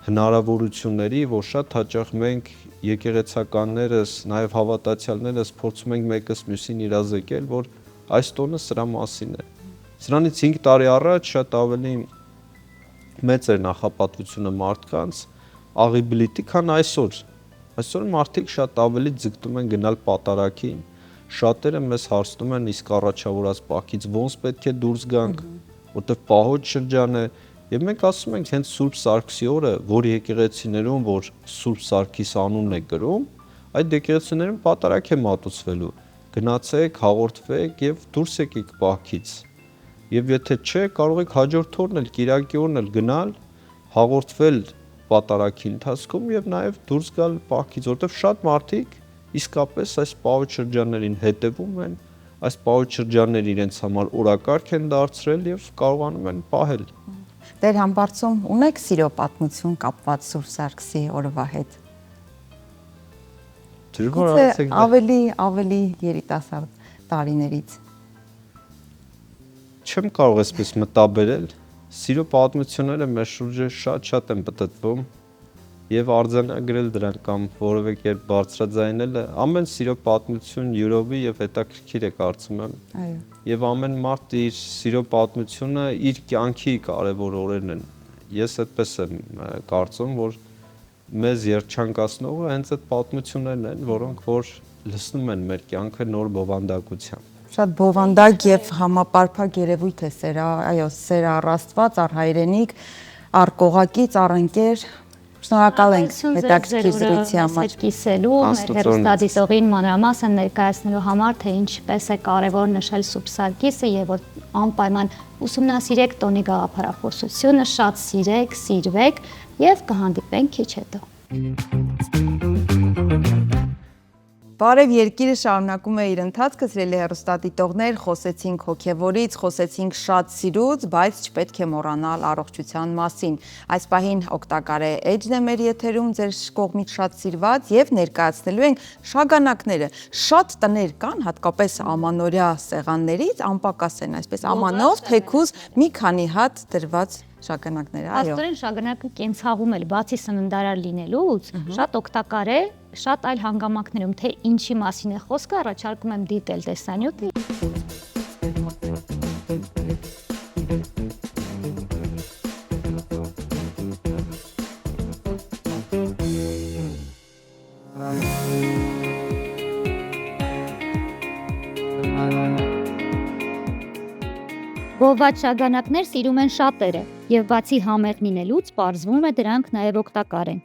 հնարավորությունների, որ շատ հաճախ մենք եկեղեցականներս, նաև հավատացյալներս փորձում ենք մեկս մյուսին իրազեկել, որ այս տոնը սրա մասին է։ Սրանից 5 տարի առաջ շատ ավելի մեծ էր նախապատվությունը մարդկանց աղիբլիտի, քան այսօր։ Այսօր մարդիկ շատ ավելի ձգտում են գնալ պատարագին։ Շատերը մեզ հարցնում են իսկ առաջավորած պահքից ոնց պետք է դուրս գանք, որտեղ պահոց շրջան է, եւ մենք ասում ենք հենց Սուրբ Սարգսի օրը, որ եկեղեցիներում, որ Սուրբ Սարգիս անունն է գրում, այդ եկեղեցիներում պատարագ է մատուցվելու։ Գնացեք, հաղորդվեք եւ դուրս եկեք պահքից։ Եվ եթե չէ, կարող եք հաջորդ օրն էլ, Կիրակի օրն էլ գնալ, հաղորդվել պատարագի ընթացքում եւ նաեւ դուրս գալ պահքից, որտեղ շատ մարդիկ իսկապես այս պահոց շրջաններին հետևում են, այս պահոց շրջանները իրենց համար օրակարգ են դարձրել եւ կարողանում են պահել։ Տեր Համբարձում ունեք սիրո պատմություն կապված Սուրբ Սարգսի օրվա հետ։ Ավելի երիտասարդ տարիներից։ Չեմ կարող այսպես մտաբերել, սիրո պատմությունները մեր շուրջը շատ են պտտվում եւ արձանագրել դրանք կամ որևէ կերպ բարձրաձայնել, ամեն սիրո պատմություն յուրովի եւ հետաքրքիր է կարծում եմ։ Այո։ Եվ ամեն մարդ իր սիրո պատմությունը իր կյանքի կարևոր օրերն են։ Ես այդպես եմ կարծում, որ մեզ երջանկացնողը հենց այդ պատմություններն են, որոնք որ լցնում են մեր կյանքը նոր բովանդակությամբ։ Շատ բովանդակ եւ համապարփակ երևույթ է սերա, այո, սեր առ Աստված, առ հայրենիք, առ կողակից, առ ընկեր։ Շնորհակալ ենք հետաքրքիր զրույցի համար։ Կիսելու մեր հեռուստադիտողին մանրամասն ներկայացնելու համար, թե ինչպես է կարևոր նշել Սուրբ Սարգիսը եւ որ անպայման ուսումնասիրեք տոնի գաղափարախոսությունը, շատ սիրեք, սիրվեք եւ կհանդիպենք քիչ հետո։ Բարև երկիրը շարունակում է իր ընթացքը, սիրելի հեռուստադիտողներ, խոսեցինք հոգևորից, խոսեցինք շատ սիրուց, բայց չպետք է մոռանալ առողջության մասին։ Այս պահին օգտակար է Էջն է մեր եթերում, ձեր կողմից շատ սիրված եւ ներկայացնելու ենք շագանակները։ Շատ տներ կան, հատկապես ամանորյա սեղաններից, անպակաս են այսպես ամանով, թեկուզ մի քանի հատ դրված շագանակները, այո։ Աստորեն շագանակը կենցաղում էլ բացի սննդարար լինելուց, շատ օգտակար է, շատ այլ հանգամանքներում, թե ինչի մասին է խոսքը, առաջարկում եմ դիտել տեսանյութը։ Գովված շագանակներ սիրում են շատերը, եւ բացի համեղ լինելուց, պարզվում է դրանք նաեւ օգտակար են։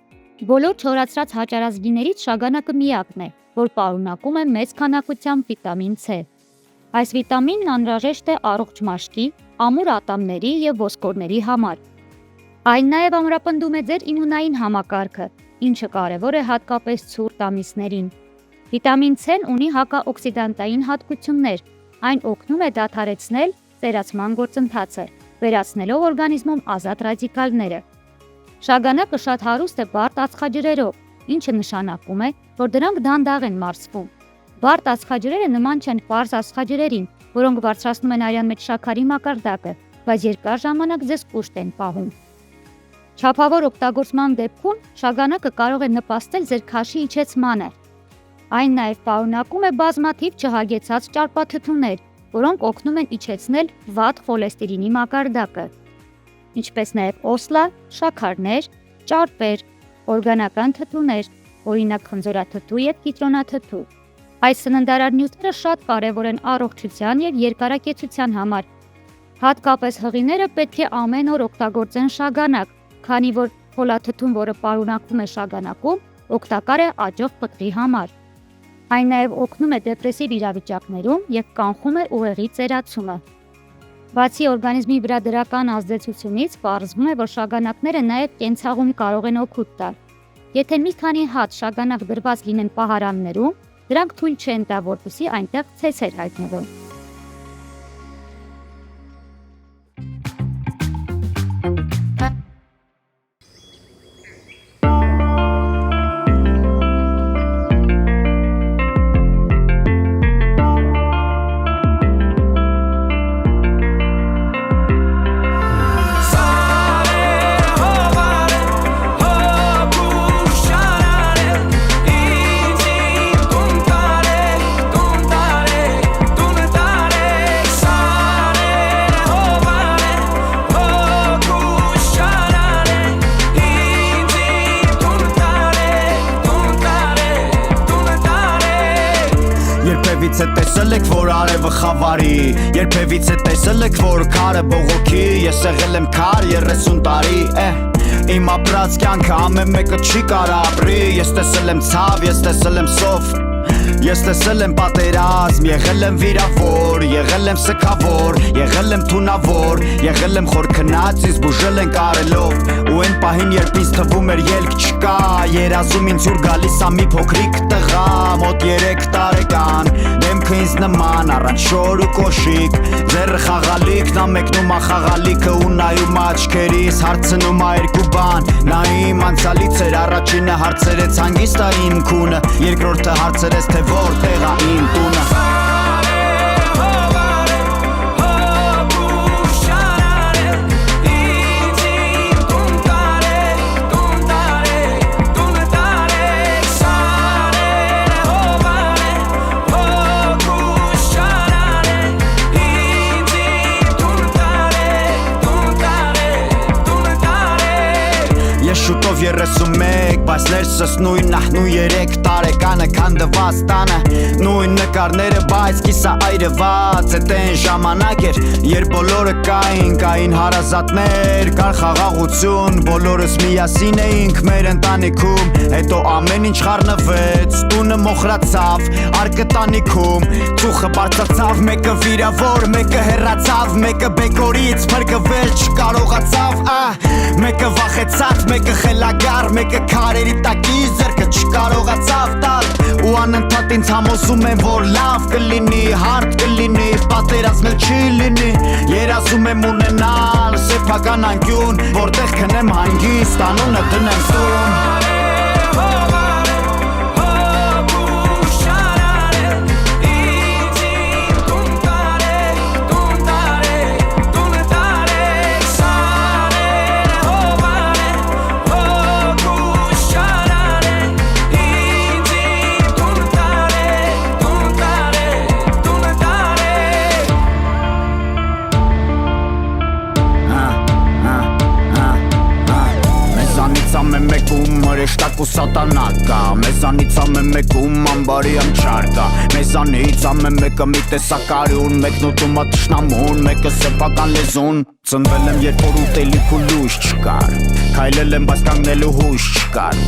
Բոլոր չորացրած հաճարազգիներից շագանակը միակն է, որ պարունակում է մեծ քանակությամբ վիտամին C։ Այս վիտամինն անհրաժեշտ է առողջ մաշկի, ամուր ատամների եւ ոսկորների համար։ Այն նաեւ ամրապնդում է ձեր իմունային համակարգը, ինչը կարևոր է հատկապես ցուրտ ամիսներին։ Վիտամին C-ն ունի հակաօքսիդանտային հատկություններ, այն օգնում է դադարեցնել ծերացման գործընթացը, վերացնելով օրգանիզմում ազատ ռադիկալները։ Շագանակը շատ հարուստ է բարդ ածխաջրերով, ինչը նշանակում է, որ դրանք դանդաղ են մարսվում։ Բարդ ածխաջրերը նման չեն պարզ ածխաջրերին, որոնք բարձրացնում են արյան մեջ շաքարի մակարդակը, բայց երկար ժամանակ ձեզ կուշտ են պահում։ Չափավոր օգտագործման դեպքում շագանակը կարող է նպաստել ձեր քաշի իջեցմանը։ Այն նաև պարունակում է բազմաթիվ չհագեցած ճարպաթթուներ, որոնք օգնում են իջեցնել վատ խոլեստերինի մակարդակը, ինչպես նաև օսլա, շաքարներ, ճարպեր, օրգանական թթուներ, օրինակ խնձորաթթու եւ կիտրոնաթթու։ Այս սննդարար նյութերը շատ կարևոր են առողջության եւ երկարակեցության համար։ Հատկապես հղիները պետք է ամեն օր օգտագործեն շագանակ, քանի որ խոլաթթուն, որը պարունակվում է շագանակում, օգտակար է աճող պտղի համար։ Այն նաև օգնում է դեպրեսիվ իրավիճակներում եւ կանխում է ուղեղի ծերացումը։ Բացի օրգանիզմի վրա դրական ազդեցությունից, պարզվում է, որ շագանակները նաև կենցաղում կարող են օգուտ տալ։ Եթե մի քանի հատ շագանակ դրված լինեն պահարաններում, դրանք թույլ չեն տա, որպեսզի այնտեղ ցեցեր հայտնվեն։ Tune Երբևիցե տեսել եք, որ արևը խավարի, երբևիցե տեսել եք, որ քարը բողոքի, ես եղել եմ քար 30 տարի, Իմ ապրած կյանքը ամեն մեկը չի կարա ապրի, ես տեսել եմ ցավ, ես տեսել եմ սով Ես տեսել եմ պատերազմ, եղել եմ վիրավոր, եղել եմ սգավոր, եղել եմ թունավոր, եղել եմ խոր քնած, ինձ բուժել են կարելով Ու այն պահին երբ ինձ թվում էր ելք չկա, երազում ինձ ուր գալիս ա մի փոքրիկ տղա, մոտ 3 տարեկան Դեմքը ինձ նման, առանց շոր ու կոշիկ, ձեռը խաղալիքն ա մեկնում ա խաղալիքը ու նայում ա աչքերիս, հարցնում ա երկու բան Նա իմ անցյալից էր, առաջինը հարցերեց հանգիստ ա իմ քունը, երկրորդը հարցերեց թե որտեղ ա իմ տունը Շուտով 31, բայց ներսս նույնն ահ նույն 3 տարեկանը քանդված տանը Նույն նկարները, բայց կիսա այրված Էդ այն ժամանակ էր, երբ բոլորը կային հարազատներ Կար խաղաղություն, բոլորս միասին էինք մեր ընտանիքում Հետո ամեն ինչ խառնվեց, տունը մոխրացավ, արկը տանիքում Ծուխը բարձրացավ, մեկը վիրավոր, մեկը հեռացավ Մեկը բեկորից փրկվել չկարողացավ, մեկը վախեցավ, մեկը խելագար, մեկը քարերի տակի ձեռքը չկարողացավ տալ Ու անընդհատ ինձ համոզում են, որ լավ կլինի, հարթ կլինի, պատերազմել չի լինի Երազում եմ ունենալ սեփական անկյուն, որտեղ քնեմ հանգիստ, անունը դնեմ տուն Ամեն մեկում հրեշտակ ու սատանա կա Մեզանից ամեն մեկում ամբարի ամչար կա Մեզանից ամեն մեկը մի տեսակարուն Մեկն ուտում ա թշնամուն, մեկը սեփական լեզուն Ծնվել եմ երբ որ ուտելիք ու լույս չկար Քայլել եմ բայց կանգնելու հույս չկար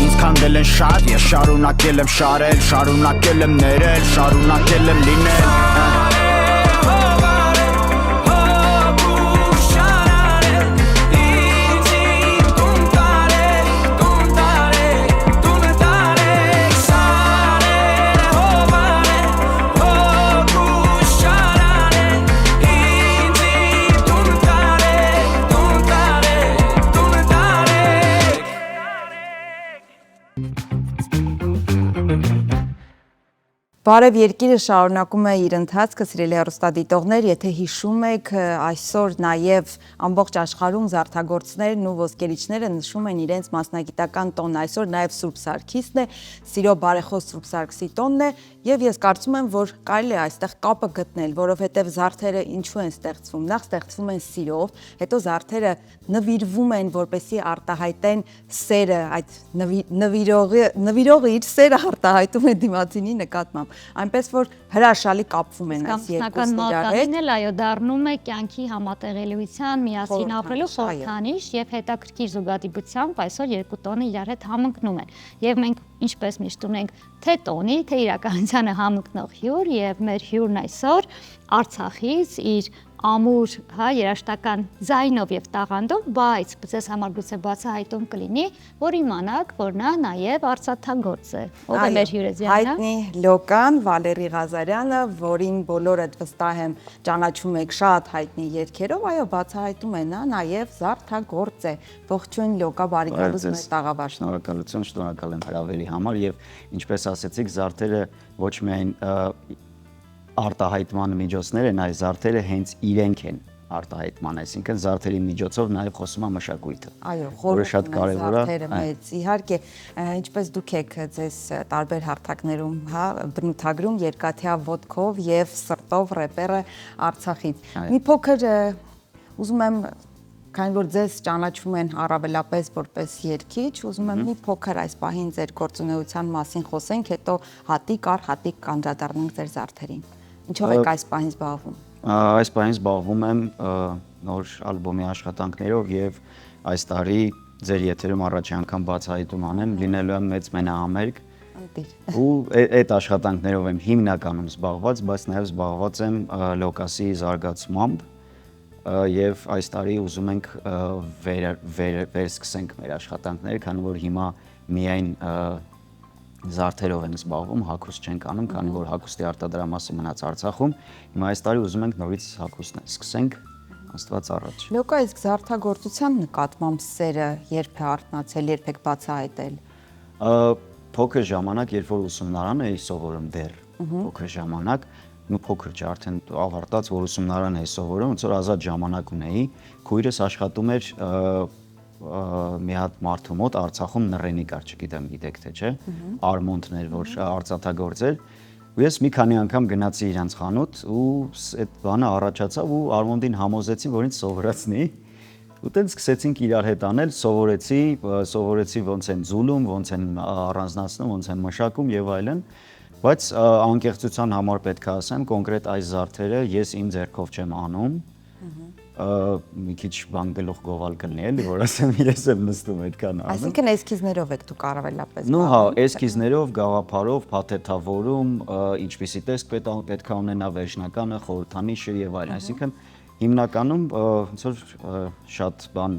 Ինձ քանդել են շատ, ես շարունակել եմ շարել Շարունակել եմ ներել, շարունակել եմ լինել Բարև երկիրը շարունակում է իր ընթացքը, սիրելի հեռուստադիտողներ, եթե հիշում եք, այսօր նաև ամբողջ աշխարհում զարդագործներն ու ոսկերիչները նշում են իրենց մասնագիտական տոնը, այսօր նաև Սուրբ Սարգիսն է, Սիրո բարեխոս Սուրբ Սարգսի տոնն է, եւ ես կարծում եմ, որ կարելի է այստեղ կապը գտնել, որովհետեւ զարդերը ինչու են ստեղծվում, նախ ստեղծվում են սիրով, հետո զարդերը նվիրվում են, որպեսզի արտահայտեն սերը, այդ նվիրողը իր սերը արտահայտում է դիմացինի նկատմամբ Այնպես որ հրաշալի կապվում են այս երկուսն իրար հետ։ Էլ այո, դառնում է կյանքի համատեղելիության, միասին ապրելու խորհրդանիշ եւ հետաքրքիր զուգադիպությամբ այսօր երկու տոնը իրար հետ համընկնում են։ Եվ մենք ինչպես միշտ ունենք թե տոնի, թե իրականությանը համընկնող հյուր եւ մեր հյուրն այսօր Արցախից իր ամուր, երաշտական ձայնով եւ տաղանդով, բայց ձեզ համար գուցե բացահայտում կլինի, որ իմանաք, որ նա նաեւ արծաթագործ է։ Ով է մեր հյուրը Ձյանը։ Հայտնի լոկան Վալերի Ղազարյանը, որին բոլորդ վստահ եմ ճանաչում եք շատ հայտնի երգերով, այո, բացահայտում է նա նաեւ զարդագործ է։ Ողջույն լոկա, բարի գալուս մեր տաղավարշին։ Շնորհակալ եմ հրավերի համար եւ ինչպես ասեցիք, զարդերը ոչ միայն արտահայտման միջոցներ են, այլ զարդերը հենց իրենք են արտահայտման, այսինքն զարդերի միջոցով նաև խոսում է մշակույթը։ Այո, որը շատ կարևոր է։ Զարդերը մեծ, իհարկե, ինչպես դուք եք ձեզ տարբեր հարթակներում, բնութագրում երկաթյա ոտքով եւ սրտով ռեպերը Արցախից։ Մի փոքր ուզում եմ Քանի որ ձեզ ճանաչում են առավելապես որպես երգիչ, ուզում եմ մի փոքր այս պահին ձեր գործունեության մասին խոսենք, հետո հատիկ կանդրադառնանք ձեր զարդերին։ Ինչով եք այս պահին զբաղվում։ Այս պահին զբաղվում եմ նոր ալբոմի աշխատանքներով եւ այս տարի ձեր եթերում առաջի անգամ բացահայտում անեմ, լինելու եմ մեծ մենահամերգ ու այդ աշխատանքներով եմ հիմնականում զբաղված, բայց նաեւ զբաղված եմ լոկասի զարգացմամբ եւ այս տարի ուզում ենք վերսկսենք մեր աշխատանքները, քանի որ հիմա միայն զարդերով են զբաղվում, հագուստ չենք անում, քանի որ հագուստի արտադրամասը մնաց Արցախում։ Հիմա այս տարի ուզում ենք նորից հագուստն սկսենք, Աստված առաջ։ Լոկա, իսկ զարդագործության նկատմամբ սերը երբ է արթնացել, երբ եք բացահայտել։ Փոքր ժամանակ, երբ որ ուսումնարան էի սովորում դեռ, փոքր ժամանակ, փոքր չէ, արդեն ավարտած, որ ուսումնարան էի սովորում, ոնց որ ազատ ժամանակ ունեի, քույրս աշխատում էր մի հատ մարդու մոտ Արցախում նռենի կար, չգիտեմ գիտեք թե չէ, Արմոնդներ, որ արծաթագործ էր, ու ես մի քանի անգամ գնացի իրանց խանութ ու այդ բանը առաջացավ ու Արմոնդին համոզեցի, որ ինձ սովորացնի, ու տենց սկսեցինք իրար հետ անել, սովորեցի ոնց են ձուլում, ոնց են առանձնացնում, ոնց են մշակում եւ այլն, բայց անկեղծության համար պետք է ասեմ, կոնկրետ այս զարդերը ես իմ ձեռքով չեմ անում, մի քիչ բան գլուխ գովալ կլինի էլի, որ ասեմ ես եմ նստում այդքան անում։ Այսինքն էսքիզներով եք դուք առավելապես։ Նու հա, էսքիզներով, գաղափարով, փաթեթավորում, ինչպիսի տեսք պետք է ունենա վերջնականը, խորհրդանիշը եւ այլն, այսինքն հիմնականում ոնց որ շատ բան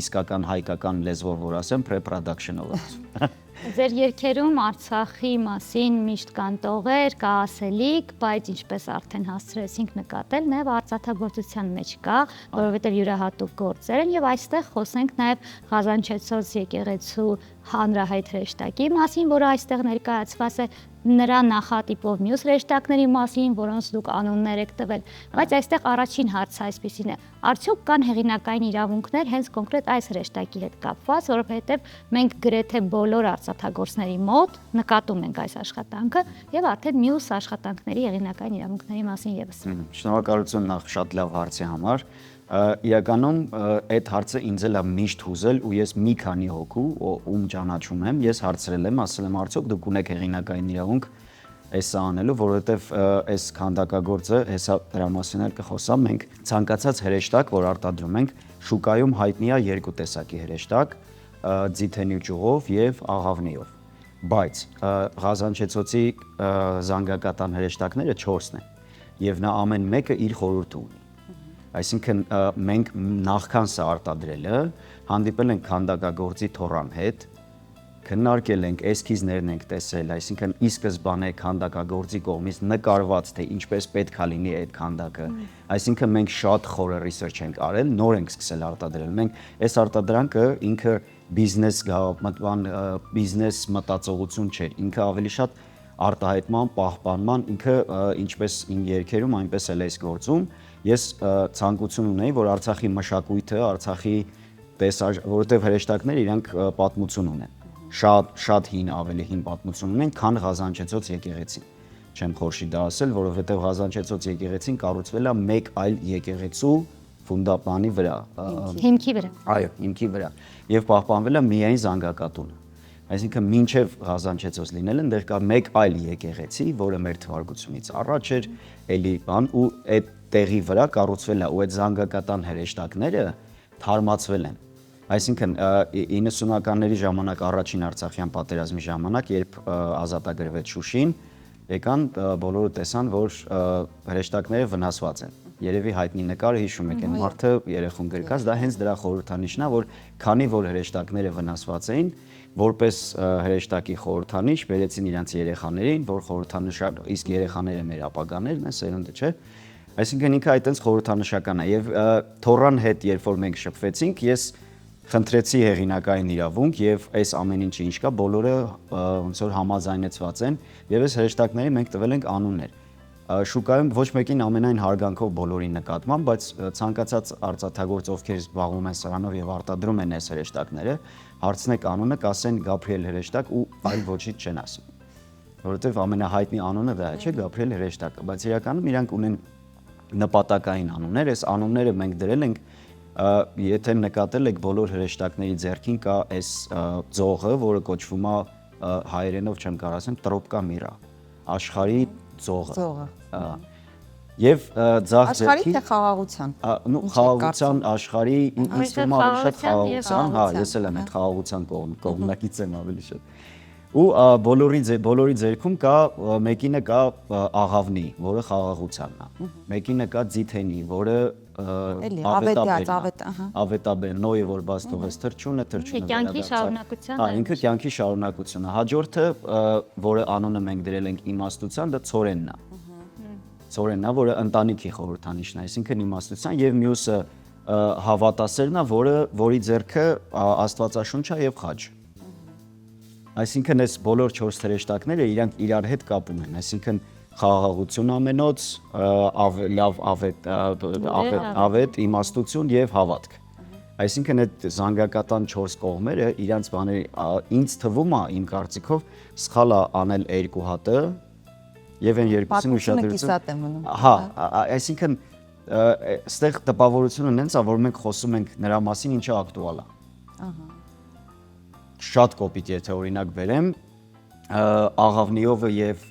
իսկական հայկական լեզվով որ ասեմ, pre-production-ով։ Ձեր երգերում Արցախի մասին միշտ կան տողեր, կա ասելիք, բայց ինչպես արդեն հասցրեցինք նկատել, նաև արծաթագործության մեջ կա, որովհետև յուրահատուկ գործեր են եւ այստեղ խոսենք նաև Ղազանչեցոց եկեղեցու հանրահայտ հրեշտակի մասին, որը այստեղ ներկայացված է, նրա նախատիպով մյուս հրեշտակների մասին, որոնց դուք անուններ եք տվել, բայց այստեղ առաջին հարցը այսպեսին է. արդյոք կան հեղինակային իրավունքներ հենց կոնկրետ այս հրեշտակի հետ կապված, որովհետև մենք գրեթե բոլոր արծաթագործների մոտ նկատում ենք այս աշխատանքը եւ արդեն մյուս աշխատանքների հեղինակային իրավունքների մասին եւս։ Շնորհակալություն նախ շատ լավ հարցի համար։ Իրականում այդ հարցը ինձ էլ է միշտ հուզել ու ես մի քանի հոգու ում ճանաչում եմ, ես հարցրել եմ, ասել եմ արդյոք դուք ունեք հեղինակային իրավունք էսա անելու, որովհետև այս քանդակագործը, հեսա դրա մասին էլ կխոսամ, մենք ցանկացած հրեշտակ, որ արտադրում ենք, շուկայում հայտնի է երկու տեսակի հրեշտակ, ձիթենի ճյուղով եւ աղավնիով։ Բայց Ղազանչեցոցի զանգակատան հրեշտակները 4-ն են եւ նա ամեն մեկը իր խորհուրդը ունի։ Այսինքն մենք նախքան սա արտադրելը հանդիպել ենք քանդակագործի թոռան հետ, քննարկել ենք, էսքիզներն ենք տեսել, այսինքն ի սկզբանե քանդակագործի կողմից նկարված թե ինչպես պետք է լինի այդ քանդակը, այսինքն մենք շատ խորը research ենք արել, նոր ենք սկսել արտադրել։ Մենք այս արտադրանքը ինքը բիզնես մտածողություն չէր, ինքը ավելի շատ արտահայտման, պահպանման, ինքը ինչպես իմ երգերում, այնպես էլ այս գործում ես ցանկություն ունեի, որ Արցախի մշակույթը, Արցախի որովհետև հրեշտակները իրանք պատմություն ունեն։ Շատ հին, ավելի հին պատմություն ունեն, քան Ղազանչեցոց եկեղեցին։ Չեմ խորշի դա ասել, որովհետև Ղազանչեցոց եկեղեցին կառուցվել է մեկ այլ եկեղեցու ֆունդամենտի վրա։ Հիմքի վրա։ Այո, հիմքի վրա։ Եվ պահպանվել է միայն զանգակատունը։ Այսինքն մինչև Ղազանչեցոց լինելը այնտեղ կա մեկ այլ եկեղեցի, որը մեր թվարկությունից առաջ էր, էլի բան ու այդ տեղի վրա կառուցվել է ու այդ զանգակատան հրեշտակները թարմացվել են։ Այսինքն 90-ականների ժամանակ առաջին Արցախյան պատերազմի ժամանակ, երբ ազատագրվեց Շուշին, եկան բոլորը տեսան, որ հրեշտակները վնասված են։ Երևի հայտնի նկարը հիշում եք, այն մարդը երեխուն գրկած, դա հենց դրա խորհրդանիշն է, որ քանի որ հրեշտակները վնասված էին, որպես հրեշտակի խորհրդանիշ բերեցին իրենց երեխաներին, որ խորհրդանշ իսկ երեխաները մեր ապագաներն են, սերունդը չէ։ Այսինքն ինքը այտենց խորհրդանշական է եւ թոռան հետ երբ որ մենք շփվեցինք, ես խնդրեցի հեղինակային իրավունք եւ այս ամեն ինչը ինչ կա, բոլորը ոնց որ համաձայնեցված են եւ այս հրեշտակների մենք տվել ենք անուններ։ Շուկայում ոչ մեկին ամենայն հարգանքով բոլորի նկատմամբ, բայց ցանկացած արծաթագործ ովքեր զբաղվում են սրանով եւ արտադրում են այս հրեշտակները, հարցնեք անունը, կասեն Գաբրիել հրեշտակ ու այլ ոչինչ չեն ասում։ Որովհետեւ ամենահայտնի անունը դա է, չէ՞, Գաբրիել հրեշտակը, բայց իրականում իրանք ունեն նպատակային անուններ, այս անունները մենք դրել ենք Եթե նկատել եք բոլոր հրեշտակների ձեռքին կա այս ձողը, որը կոչվում է հայերենով չեմ կարող ասեմ տրոպկա միրա, աշխարհի ձողը։ Եվ ձախ Աշխարհի ձեռքի թե խաղաղության։ խաղաղության աշխարհի ինձ թվում է շատ խաղաղության, հա, խաղաղության, ես էլ եմ այդ խաղաղության կողմնակից եմ ավելի շատ։ Ու բոլորի ձեռքում կա մեկինը կա աղավնի, որը խաղաղությանն է։ Մեկինը կա ձիթենի, որը ավետաբերն, նոյը որ բաց թողես թրջունը կյանքի շարունակության։ Հա, ինքը կյանքի շարունակությունը։ Հաջորդը, որը անունը մենք դրել ենք իմաստության, դա ցորենն է։ Ցորենն է, որը ընտանիքի խորհրդանիշն է, այսինքն իմաստության, եւ մյուսը հավատասերն է, որի ձեռքը Աստվածաշունչ է եւ խաչ։ Այսինքն այս բոլոր 4 հրեշտակները իրանք իրար հետ կապում են, այսինքն խաղաղություն ամենոց, լավ ավետ, իմաստություն եւ հավատք։ Այսինքն այդ զանգակատան 4 կողմերը իրանց բաների ինձ թվում է իմ կարծիքով սխալ է անել 2 հատը եւ այն երկուսին ուշադրություն։ Հա, այսինքն այստեղ տպավորությունը նենց է, որ մենք խոսում ենք նրա մասին, ինչը ակտուալ է։ Ահա շատ կոպիտ եթե օրինակ բերեմ աղավնիովը եւ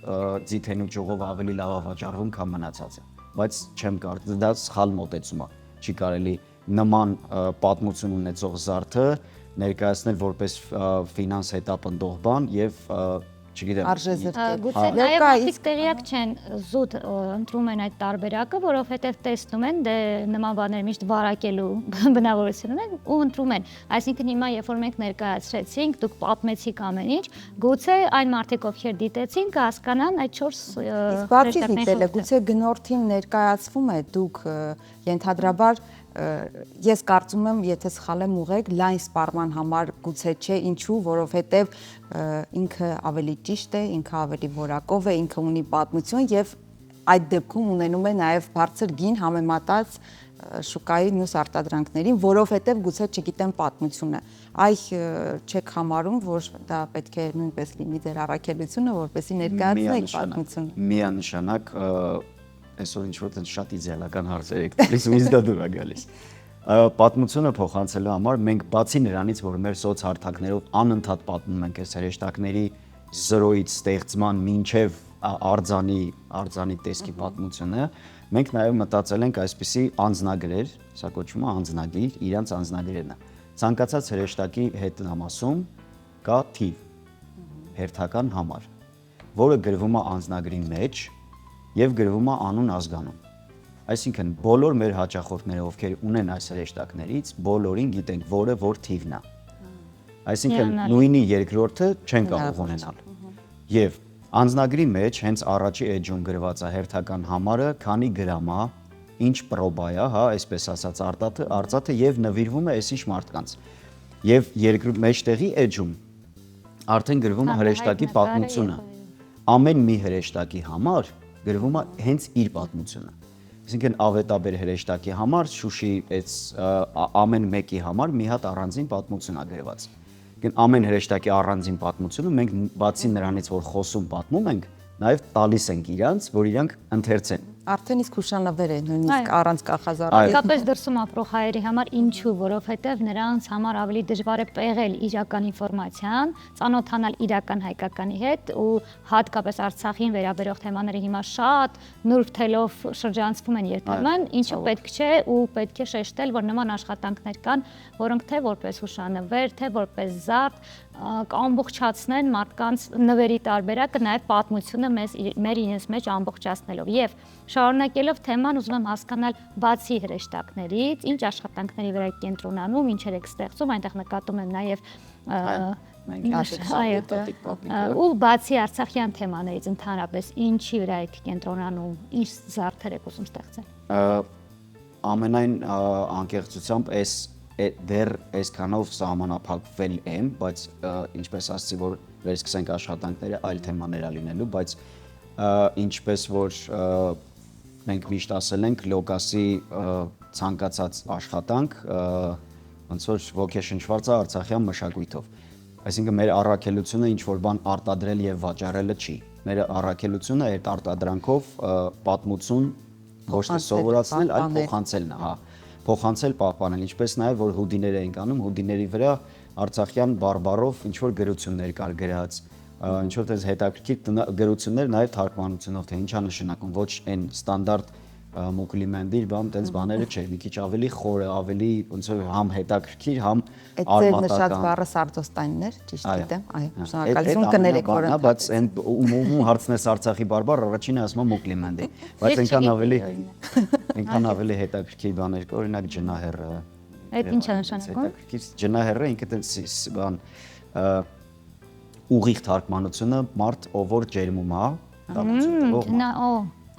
ձիթենու ճյուղով ավելի լավ վաճառվում, քան մնացածը, բայց չեմ կարծում, դա սխալ մոտեցում է, չի կարելի նման պատմություն ունեցող զարդը ներկայացնել որպես ֆինանս հետապնդող բան եւ չգիտեմ գուցե նաև մարդիկ տեղյակ չեն զուտ ընտրում են այդ տարբերակը, որովհետև տեսնում են դե նման բաներ միշտ վարակելու բնավորություն ունեն ու ընտրում են։ Այսինքն հիմա երբ որ մենք ներկայացրեցինք, դուք պատմեցիք ամեն ինչ, գուցե այն մարդիկ ովքեր դիտեցին կհասկանան այդ 4 բացի դիտելը, գուցե գնորդին ներկայացվում է դուք ենթադրաբար ես կարծում եմ, եթե սխալ եմ ուղղեք, լայն սպառման համար գուցե չէ, ինչու, որովհետև ինքը ավելի ճիշտ է, ինքը ավելի որակով է, ինքը ունի պատմություն եւ այդ դեպքում ունենում է նաեւ բարձր գին համեմատած շուկայի մյուս արտադրանքներին, որովհետև գուցե չգիտեմ պատմությունը։ Այ չեք համարում, որ դա պետք է նույնպես լինի ձեր առաքելությունը, որպեսզի ներկայացնեք պատմությունը։ Միանշանակ այսօր ինչ-որ շատ իդեալական հարցեր եք տալիս, ինձ դա դուր է գալիս։ Պատմությունը փոխանցելու համար մենք բացի նրանից, որ մեր սոցհարթակներով անընդհատ պատմում ենք այս հրեշտակների 0-ից ստեղծման մինչև արձանի տեսքի պատմությունը, մենք նաև մտածել ենք այսպիսի անձնագրեր, սա կոչվում է անձնագիր, իրանց անձնագրերն է։ Ցանկացած հրեշտակի հետնամասում կա թիվ, հերթական համար, որը գրվում է անձնագրի մեջ եւ գրվում է անուն ազգանուն։ Այսինքն բոլոր մեր հաճախորդները, ովքեր ունեն այս հրեշտակներից, բոլորին գիտենք որը որ թիվն է։ Այսինքն նույնի երկրորդը չեն կարող ունենալ։ Եվ անձնագրի մեջ հենց առաջի էջում գրված է հերթական համարը, քանի գրամ է, ինչ պրոբա է, հա, այսպես ասած արծաթը եւ նվիրվում է այսինչ մարդկանց։ Եվ մեջտեղի էջում արդեն գրվում է հրեշտակի պատմությունը։ Ամեն մի հրեշտակի համար գրվում է հենց իր պատմությունը։ Այսինքն ավետաբեր հրեշտակի համար Շուշի այս ամեն մեկի համար մի հատ առանձին պատմություն է գրված։ Ամեն հրեշտակի առանձին պատմությունը մենք բացի նրանից, որ խոսում պատմում ենք, նաև տալիս ենք իրանց, որ իրանք ընթերցեն։ Արդեն իսկ հուշանվեր է նույնիսկ առանց կախազարդի։ Իսկապես դրսում ապրող հայերի համար ինչու, որովհետև նրանց համար ավելի դժվար է պեղել իրական ինֆորմացիան, ծանոթանալ իրական հայկականի հետ ու հատկապես Արցախին վերաբերող թեմաները հիմա շատ նուրբ թելով շրջանցվում են երբեմն, ինչը պետք չէ ու պետք է շեշտել, որ նման աշխատանքներ կան, որոնք թե որպես հուշանվեր, թե որպես զարդ ամբողջացնեն մարդկանց նվերի տարբերակը, նաև պատմությունը մեր իրենց մեջ ամբողջացնելով եւ շարունակելով թեման ուզում եմ հասկանալ բացի հրեշտակներից, ինչ աշխատանքների վրա եք կենտրոնանում, ինչեր եք ստեղծում, այնտեղ նկատում եմ նաև ու բացի արցախյան թեմաներից ընդհանրապես ինչի վրա եք կենտրոնանում, ինչ զարդեր եք ուզում ստեղծել։ Ամենայն անկեղծությամբ դեռ այսքանով սահմանափակվել եմ, բայց ինչպես ասացի, որ վերսկսենք աշխատանքները այլ թեմաներ լինելու, բայց ինչպես որ մենք միշտ ասել ենք Լոկասի ցանկացած աշխատանք ոնց որ ոգեշնչված է արցախյան մշակույթով։ Այսինքն մեր առաքելությունը ինչ որ բան արտադրել եւ վաճառելը չի։ Մեր առաքելությունը այդ արտադրանքով պատմություն ոչ թե սովորացնել, այլ փոխանցելն է, հա։ փոխանցել, պահպանել, ինչպես նաև որ հուդիներ էինք անում, հուդիների վրա արցախյան բարբառով ինչ որ գրություններ կար գրած, ինչ որ դες հետաքրքիր գրություններ նաև թարգմանությունով, թե ինչա նշանակում, ոչ այն ստանդարտ մուկլիմենդիր բան, տենց բաները չէ, մի քիչ ավելի խորը, ավելի ոնց որ համ հետաքրքիր, համ Այդ ձեր նշած բառը Սարտոստայինն էր, ճիշտ գիտեմ, այո, շնորհակալություն կներեք, որ բայց այն ում հարցնես Արցախի բարբառ, առաջինը ասում է մուկլիմենդի, բայց այնքան ավելի հետաքրքիր բաներ կա, օրինակ ջնահեռը։ Այդ ինչ է նշանակում։ Հետաքրքիր ջնահեռը ինքը տենց բան ուղիղ թարգմանությունը մարդ ով որ ջերմում է,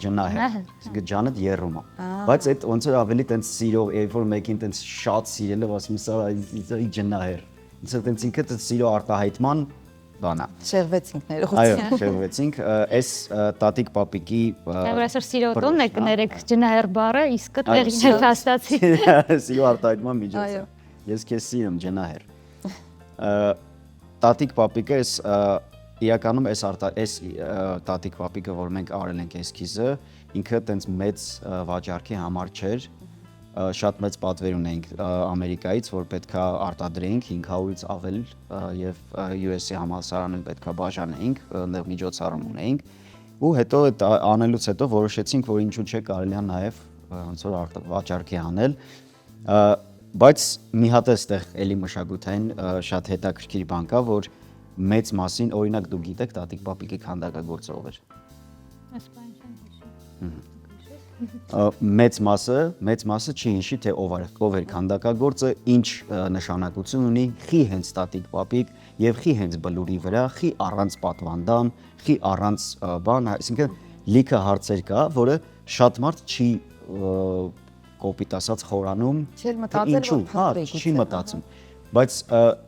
ջնահեր, ջանը երում է։ Բայց այդ ոնց որ ավելի տենց սիրով, երբ որ մեկին տենց շատ սիրելը ասում սա ջնահեր։ Ինձ տենց ինքը տենց սիրո արտահայտման բան է։ շեղվեցինք ներողություն։ Այո, շեղվեցինք, այս տատիկ պապիկի Այո, այսօր սիրո տոնն է կներեք ջնահեր բառը, իսկ տեղին էլ հաստացի։ Սիրո արտահայտման միջոց է։ Ես քեզ սիրում ջնահեր։ Տատիկ պապիկը այս իրականում այս տատիկ պապիկը, որ մենք արել ենք էսքիզը, ինքը տենց մեծ վաճառքի համար չէր, շատ մեծ պատվեր ունենք Ամերիկայից, որ պետքա արտադրեինք 500-ից ավել եւ US-ի համալսարանում պետքա բաժանեինք, այնտեղ միջոցառում ունեինք ու հետո այդ անելուց հետո որոշեցինք, որ ինչու՞ չէ կարելի է նաեւ ոնց որ վաճառքի անել, բայց մի հատ էստեղ էլի մշակութային շատ հետաքրքիր բան կա, որ մեծ մասին, օրինակ դու գիտեք տատիկ պապիկի քանդակագործող էր։ Մեծ մասը չի հիշի, թե ով էր քանդակագործը, ինչ նշանակություն ունի, խի հենց տատիկ պապիկ եւ խի հենց բլուրի վրա, խի առանց պատվանդան, խի առանց բան, այսինքն լիքը հարցեր կա, որը շատ մարդ չի կոպիտ ասած խորանում, չի մտածում։ Բայց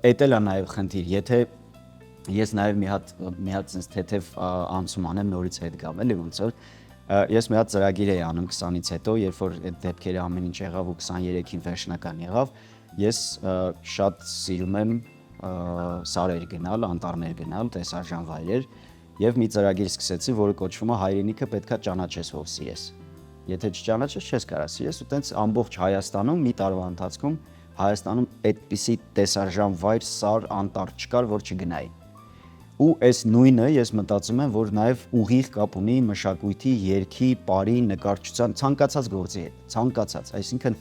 էդ էլ է նաեւ խնդիր, եթե ես նաև մի հատ sense թեթև անցում անեմ նորից հետ գամ, էլի ոնց որ ես մի հատ ծրագիր էի անում 20-ից հետո, երբ որ այդ դեպքերը ամեն ինչ եղավ ու 23-ին վերջնական եղավ, ես շատ սիրում եմ սարեր գնալ, անտառներ գնալ, տեսարժան վայրեր եւ մի ծրագիր սկսեցի, որը կոչվում է հայրենիքը պետքա ճանաչես ով սիրես։ Եթե չճանաչես, չես կարա սիրես ու տենց ամբողջ Հայաստանում մի տարվա ընթացքում Հայաստանում այդպիսի տեսարժան վայր, սար, անտառ չկար, որ չգնայի։ Ու այս նույնը ես մտածում եմ, որ նաև ուղիղ կապ ունի մշակույթի, երգի, պարի, նկարչության, ցանկացած գործի հետ, ցանկացած, այսինքն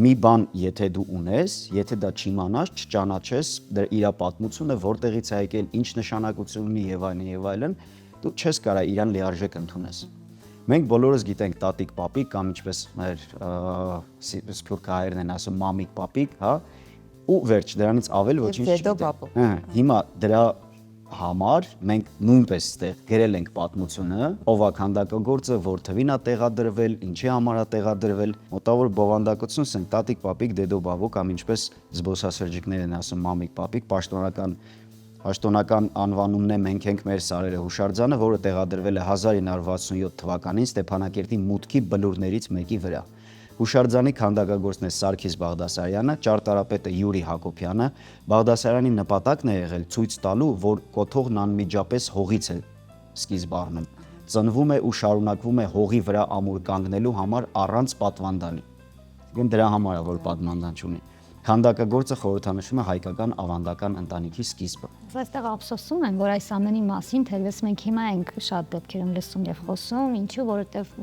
մի բան եթե դու ունես, եթե դա չիմանաս, չճանաչես, դրա իր պատմությունը որտեղից է եկել, ինչ նշանակություն ունի եւ այլն, դու չես կարա իրան լիարժեք ընդունես։ Մենք բոլորս գիտենք տատիկ պապիկ կամ ինչպես մեր սփյուռքահայերն են ասում մամիկ պապիկ, հա, ու վերջ դրանից ավել ոչինչ չգիտենք։ Հիմա դրա համար մենք նույնպես ստեղ գրել ենք պատմությունը, ով է քանդակագործը, որ թվին է տեղադրվել, ինչի համար է տեղադրվել, մոտավոր բովանդակություն ասենք տատիկ պապիկ դեդո բաբո կամ ինչպես զբոսաշրջիկներ են ասում մամիկ պապիկ, պաշտոնական անվանումն է մենք ենք մեր սարերը հուշարձանը, որը տեղադրվել է 1967 թվականին Ստեփանակերտի մուտքի բլուրներից մեկի վրա։ Հուշարձանի քանդակագործն է Սարգիս Բաղդասարյանը, ճարտարապետը Յուրի Հակոբյանը։ Բաղդասարյանի նպատակն է եղել ցույց տալու, որ կոթողն անմիջապես հողից է սկիզբ առնում, ծնվում է ու շարունակվում է հողի վրա ամուր կանգնելու համար առանց պատվանդանի։ Այսինքն դրա համար է, որ պատվանդան չունի։ Քանդակագործը խորհրդանշում է հայկական ավանդական ընտանիքի սկիզբը։ Այստեղ ափսոսում եմ, որ այս ամենի մասին թերևս մենք հիմա ենք շատ դեպքերում լսում եւ խոսում, ինչու,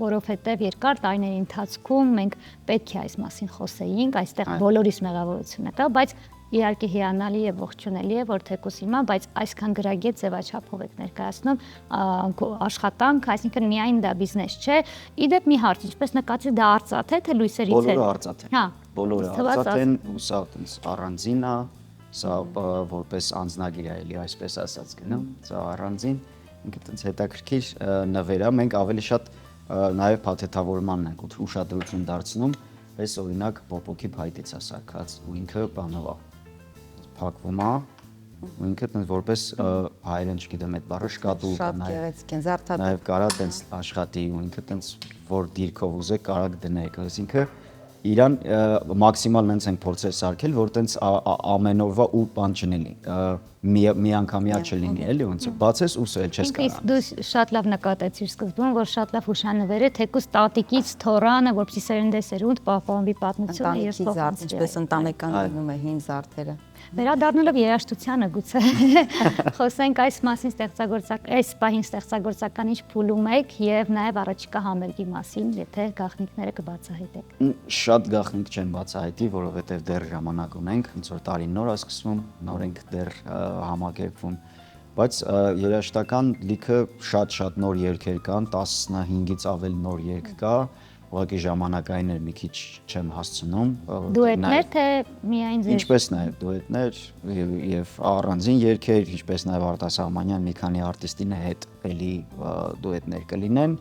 որովհետեւ երկար տարիների ընթացքում մենք պետք է այս մասին խոսեինք, այստեղ բոլորիս մեղավորություն է դա, բայց իհարկե հիանալի եւ ողջունելի է, որ թեկուս հիմա, բայց այսքան գրագետ ձևաչափով եք ներկայացնում աշխատանք, այսինքն միայն դա բիզնես չէ։ Իդեպ մի հարց, ինչպես նկատի դա արծաթ է, թե լույսերից է։ Բոլորը արծաթ է։ Հա, բոլորը արծաթ են, ու սա առանձին է, սա որպես անձնագիր է, էլի այսպես ասած գնա, սա առանձին, ինքը տենց հետաքրքիր նվեր է, մենք ավելի շատ նաեւ փաթեթավորմանն ենք ուշադրություն դարձնում, այս օրինակ Պոպոկի փայտից է սարքած ու ինքը բանով է փակվում է ու ինքը տենց որպես հայերեն չգիտեմ այդ բառը շկատուլկա շատ գեղեցիկ են զարդատու։ Նաև կարա տենց աշխատի ու ինքը տենց որ դիրքով ուզեք կարա դնեք, այսինքն իրան մաքսիմալ նենց ենք փորձել սարքել, որ տենց ամեն օրվա ու բան չլինի, միանգամյա չլինի, էլի ոնց բացես ու սել չես Ինքնից կարող։ դու շատ լավ նկատեցիր սկզբում, որ շատ լավ հուշանվեր է, թեկուզ տատիկից թորանը, որպեսզի սերնդեսերունդ պահպանվի պատմությունը եւ Ընտանիքի զարդ, ինչպես ընտանեկան լինում է հին զարդերը։ Վերադառնալով երաժշտությանը գուցե խոսենք այս մասին այս պահին ստեղծագործական ինչ փուլում եք եւ նաեւ առաջիկա համերգի մասին, եթե գաղտնիքները կբացահայտեք։ Շատ գաղտնիք չեն բացահայտի, որովհետև դեռ ժամանակ ունենք, ոնց որ տարին նոր է սկսվում, նոր ենք դեռ համակերպվում, բայց երաժշտական լիքը շատ նոր երգեր կան, 15-ից ավել նոր երգ կա, ուղղակի ժամանակային էր մի քիչ չեմ հասցնում։ Դուետներ թե միայն ձեր։ Ինչպես նաև դուետներ եւ առանձին երգեր, ինչպես նաև Արտաս Սահմանյան մի քանի արտիստի հետ էլի դուետներ կլինեն։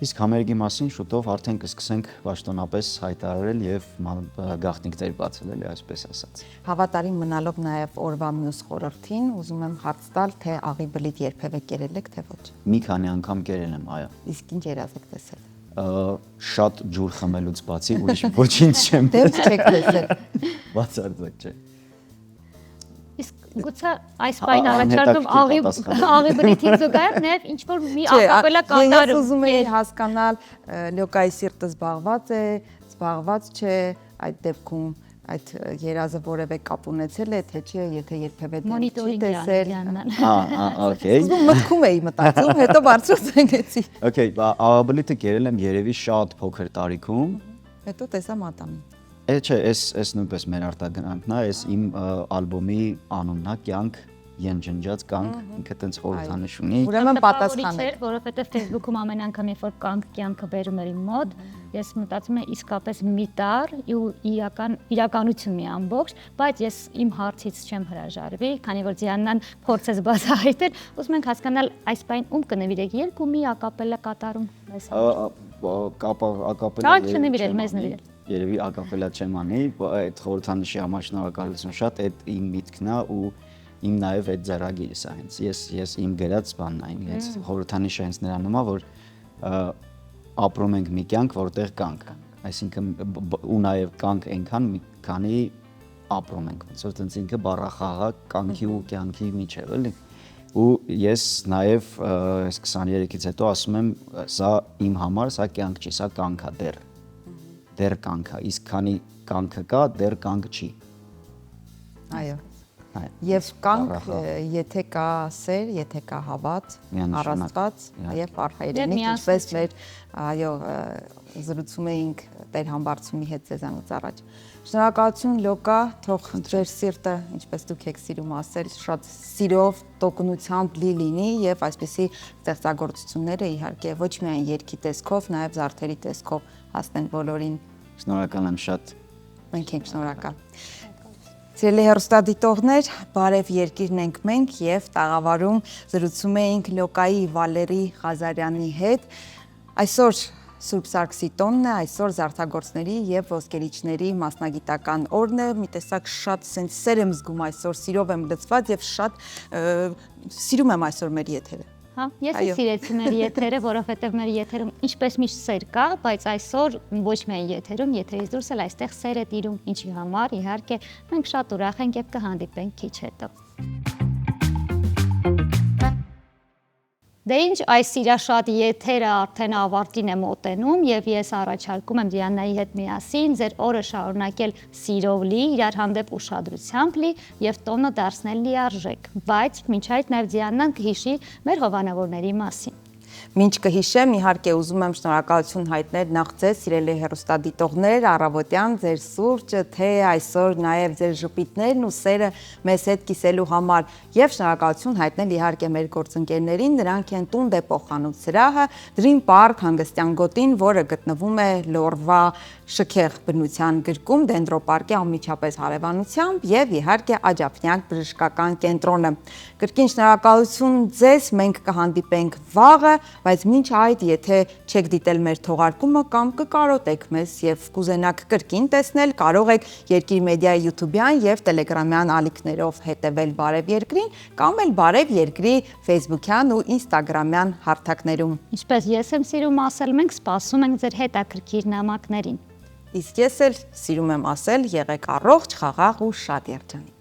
Իսկ համերգի մասին շուտով արդեն կսկսենք պաշտոնապես հայտարարել եւ գաղտնիքներ բացել, էլի այսպես ասած։ Հավատարիմ մնալով նաև օրվա մյուս խորհրդին, ուզում եմ հարց տալ, թե աղի բլիթ երբևէ կերել եք, թե ոչ։ Մի քանի անգամ կերել եմ, այո։ Իսկ ինչ երազ եք տեսել։ Շատ ջուր խմելուց բացի ուրիշ ոչինչ չեմ Դեռ չեք տեսել։ բացարձակ չէ։ Իսկ գուցե այս պայն առաջարկում աղի բրիթին զուգահեռ նաև ինչ որ մի ակապելա կատարում։ Ես ուզում եի հասկանալ լոկայի սիրտը զբաղված չէ, այդ դեպքում այդ երազը որևէ կապ ունեցել է, թե չէ, եթե երբևէ չի տեսել։ Okay։ Մտքում էի մտածում, հետո բարձր ցնեցի։ Okay, աղաբլիթը կերել եմ երևի շատ փոքր տարիքում։ Հետո տեսա մատամին։ Չէ, այս նույնպես մեր արտագրանքն է, այս իմ ալբոմի անունն է, կյանք ենջնջած կյանք, ինքը տենց խորհրդանիշ ունի։ Ուրեմն պատասխան է։ Որովհետև Facebook-ում ամեն անգամ երբ որ կյանքը բերում էր իմ մոտ, ես մտածում եմ իսկապես մի տար ու իրականություն մի ամբողջ, բայց ես իմ հարցից չեմ հրաժարվի, քանի որ Դիանան փորձեց բացահայտել, ուզում ենք հասկանալ այս պայն ում կնվիրեք երգ ու մի ակապելա կատարում մեզ ակապելա չնվիրել, մեզ նվիրել։ Երևի ակապելա չեմ անի, այդ խորհրդանիշի համար շնորհակալություն շատ, այդ իմ միտքն է ու իմ նաև այդ ձեռագիրս է հենց ես իմ գրած բանն այն հենց խորհրդանիշը հենց նրանում է որ ապրում ենք մի կյանք որտեղ կանք այսինքն ու նաև կանք այնքան մի քանի ապրում ենք ոնց որ տենց ինքը բառախաղ է կանքի ու կյանքի միջև էլի ու ես նաև այս 23-ից հետո ասում եմ սա իմ համար սա կյանք չի սա կանք է դեռ կանք է իսկ քանի կանքը կա դեռ կանք չի այո Եվ կանք, եթե կա սեր, եթե կա հավատ, առաստված եւ առհայրենիք, ինչպես մեր զրուցում էինք Տեր Համբարձումի հետ ձեզանից առաջ։ Շնորհակալություն Լոկա, թող ձեր սիրտը, ինչպես դուք եք սիրում ասել, շատ սիրով, տոկունությամբ լի լինի եւ այսպեսի ստեղծագործությունները իհարկե ոչ միայն երգի տեսքով, նաեւ զարդերի տեսքով հասնեն բոլորին։ Շնորհակալ եմ շատ։ Մենք ենք շնորհակալ։ Սիրելի հեռուստադիտողներ, բարև երկիրն ենք մենք եւ տաղավարում զրուցում էինք Լոկայի Վալերի Ղազարյանի հետ։ Այսօր Սուրբ Սարգսի տոնն է, այսօր զարդագործների եւ ոսկերիչների մասնագիտական օրն է։ Մի տեսակ շատ սենց սեր եմ զգում այսօր, սիրով եմ լցված եւ շատ սիրում եմ այսօր մեր եթերը։ Հա, ես սիրեցի մեր եթերը, որովհետև մեր եթերում ինչպես միշտ սեր կա, բայց այսօր ոչ միայն եթերում, եթերից դուրս էլ այստեղ սեր է տիրում, ինչի համար իհարկե մենք շատ ուրախ ենք եւ կհանդիպենք քիչ հետո։ Դե ինչ այս իրաշատ եթերը արդեն ավարտին է մոտենում եւ ես առաջարկում եմ Դիանայի հետ միասին ձեր օրը շարունակել սիրով լի, իրար հանդեպ ուշադրությամբ լի եւ տոնը դարձնել լիարժեք, բայց մինչ այդ նաեւ Դիանան կհիշի մեր հովանավորների մասին։ Մինչ կհիշեմ, իհարկե ուզում եմ շնորհակալություն հայտնել նախ ձեզ, սիրելի հեռուստադիտողներ, առավոտյան ձեր սուրճը, թե այսօր նաև ձեր ժպիտներն ու սերը մեզ հետ կիսելու համար եւ շնորհակալություն հայտնել իհարկե մեր գործընկերներին, նրանք են Տուն Դեպոխանուց սրահը, Dream Park հանգստյան գոտին, որը գտնվում է Լորվա շքեղ բնության գրկում, Դենդրոպարկի անմիջապես հարևանությամբ եւ իհարկե Աջափնյակ բժշկական կենտրոնը։ Կրկին շնորհակալություն ձեզ, մենք կհանդիպենք վաղը, բայց մինչ այդ, եթե չեք դիտել մեր թողարկումը կամ կկարոտեք մեզ եւ կուզենաք կրկին տեսնել, կարող եք Երկիր Մեդիայի YouTube-յան եւ Telegram-յան ալիքներով հետեւել Բարև Երկրին կամ էլ Բարև Երկրի Facebook-յան ու Instagram-յան հարթակներում։ Ինչպես ես եմ սիրում ասել, մենք սպասում ենք ձեր հետաքրքիր նամակներին։ Իսկ ես էլ սիրում եմ ասել, եղեք առողջ, խաղաղ ու շատ երջանիկ։